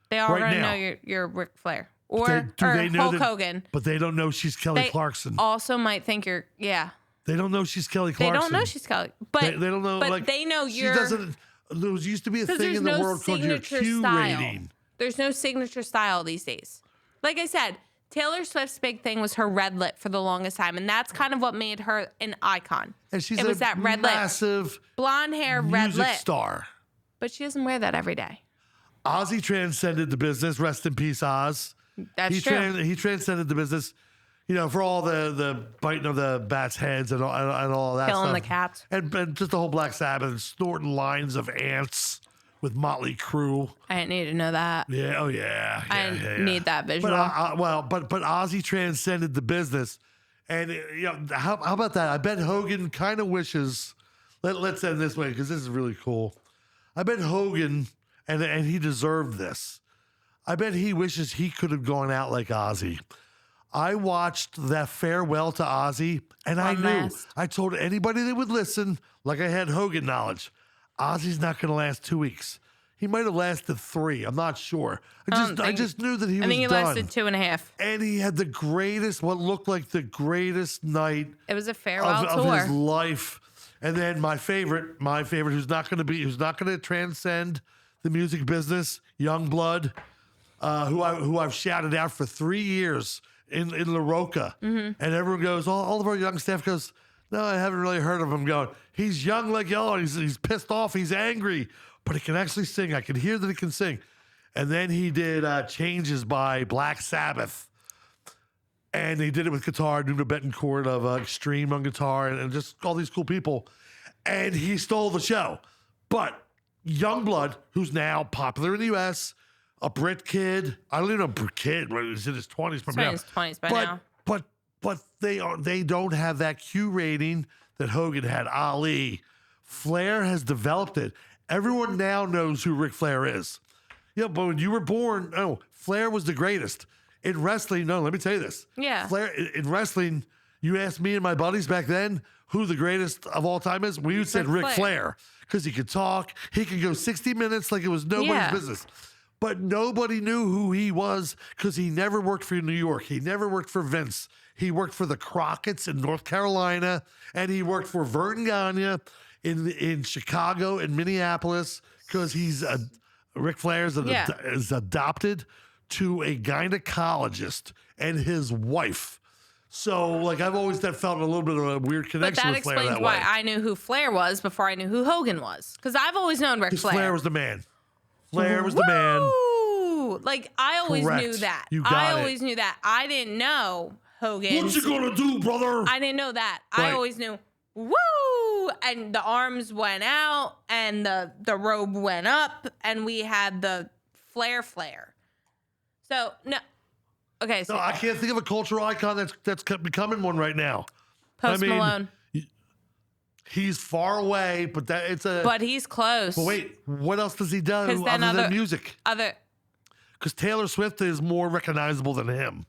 They already now. know you're Ric Flair or they know Hulk that- Hogan. But they don't know she's Kelly They Clarkson. also might think you're They don't know she's Kelly They Clarkson. don't know she's Kelly, but They don't know. But like, they know she you're. doesn't. There used to be a Because thing there's in the no world called your signature Q style. rating. There's no signature style these days. Like I said, Taylor Swift's big thing was her red lip for the longest time, and that's kind of what made her an icon. And she's It was that red lip. massive Blonde hair, red music lip. star. But she doesn't wear that every day. Ozzy transcended the business. Rest in peace, Oz. That's true. He transcended the business. You know, for all the biting of the bats' heads and all that Killing stuff. the cats. And just the whole Black Sabbath and snorting lines of ants with Motley Crue. I didn't need to know that. Yeah, oh yeah. I need that visual. But Ozzy transcended the business, and how about that? I bet Hogan kind of wishes. Let's end this way because this is really cool. I bet Hogan, and he deserved this. I bet he wishes he could have gone out like Ozzy. I watched that farewell to Ozzy, and I knew. I told anybody that would listen, like I had Hogan knowledge, Ozzy's not going to last 2 weeks. He might have lasted 3. I'm not sure. I just knew that he was I think he done. lasted 2.5. And he had the greatest, what looked like the greatest night It was a farewell of tour. his life. And then my favorite, who's not going to transcend the music business, Youngblood, who I've shouted out for 3 years in La Roca. And everyone goes, all of our young staff goes, no, I haven't really heard of him. Going, he's young like y'all. He's pissed off. He's angry, but he can actually sing. I can hear that he can sing. And then he did Changes by Black Sabbath. And he did it with guitar, Nuno Betancourt of Extreme on guitar, and just all these cool people. And he stole the show. But Youngblood, who's now popular in the U.S., a Brit kid. I don't even know Brit kid. He's in his 20s He's in his 20s by now. But they don't have that Q rating that Hogan had. Ali, Flair has developed it. Everyone now knows who Ric Flair is. Yeah, but when you were born, Flair was the greatest. In wrestling, let me tell you this. Yeah. Flair, in wrestling, you asked me and my buddies back then who the greatest of all time is. We said Ric Flair because he could talk. He could go 60 minutes like it was nobody's business. But nobody knew who he was because he never worked for New York. He never worked for Vince. He worked for the Crockett's in North Carolina, and he worked for Vern Gagne in Chicago and Minneapolis because Ric Flair is adopted to a gynecologist and his wife. So, I've always felt a little bit of a weird connection with Flair that way. But that explains why I knew who Flair was before I knew who Hogan was. Because I've always known Ric Flair. Flair was the man. Flair was the man. I always Correct. knew that. You got I it. always knew that. I didn't know Hogan. What you gonna do, brother? I didn't know that. Right. I always knew, woo! And the arms went out, and the robe went up, and we had the flare. So, no. Okay, so No, I can't think of a cultural icon that's becoming one right now. Post Malone. He's far away, but But he's close. But wait, what else does he do other than music? Because Taylor Swift is more recognizable than him.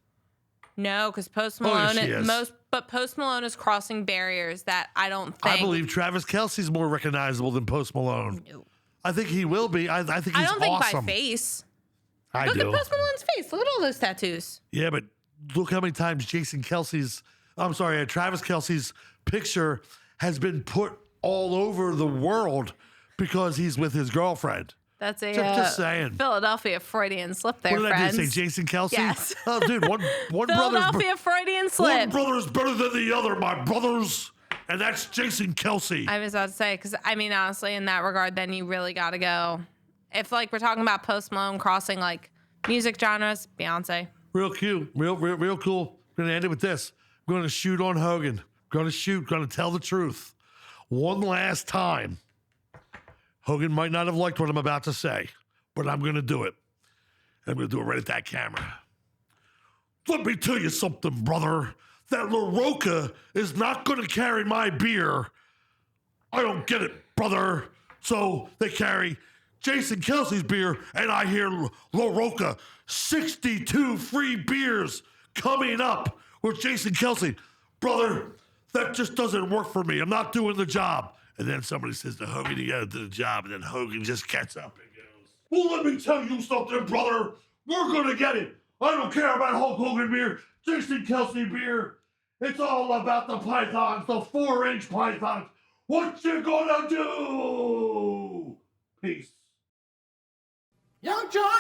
No, because Post Malone yes, Post Malone is crossing barriers that I don't think. I believe Travis Kelce's more recognizable than Post Malone. No. I think he will be. I think he's awesome. I don't think by face. I Look do. at Post Malone's face. Look at all those tattoos. Yeah, but look how many times Travis Kelce's picture has been put all over the world because he's with his girlfriend. That's a just saying. Philadelphia Freudian slip there, What did friends. I do? Say Jason Kelce? Yes. Oh, dude, one Philadelphia Freudian slip. One brother is better than the other, my brothers, and that's Jason Kelce. I was about to say, because honestly, in that regard, then you really got to go. If we're talking about Post Malone crossing music genres, Beyonce. Real cute, real cool. We're gonna end it with this. We're gonna shoot on Hogan. Gonna tell the truth. One last time. Hogan might not have liked what I'm about to say, but I'm gonna do it. I'm gonna do it right at that camera. Let me tell you something, brother. That La Roca is not gonna carry my beer. I don't get it, brother. So they carry Jason Kelce's beer, and I hear La Roca, 62 free beers coming up with Jason Kelce. Brother, that just doesn't work for me. I'm not doing the job. And then somebody says to Hogan, you gotta do the job. And then Hogan just gets up and goes, well, let me tell you something, brother. We're gonna get it. I don't care about Hulk Hogan beer, Jason Kelce beer. It's all about the pythons, the 4-inch pythons. What you gonna do? Peace. Young John!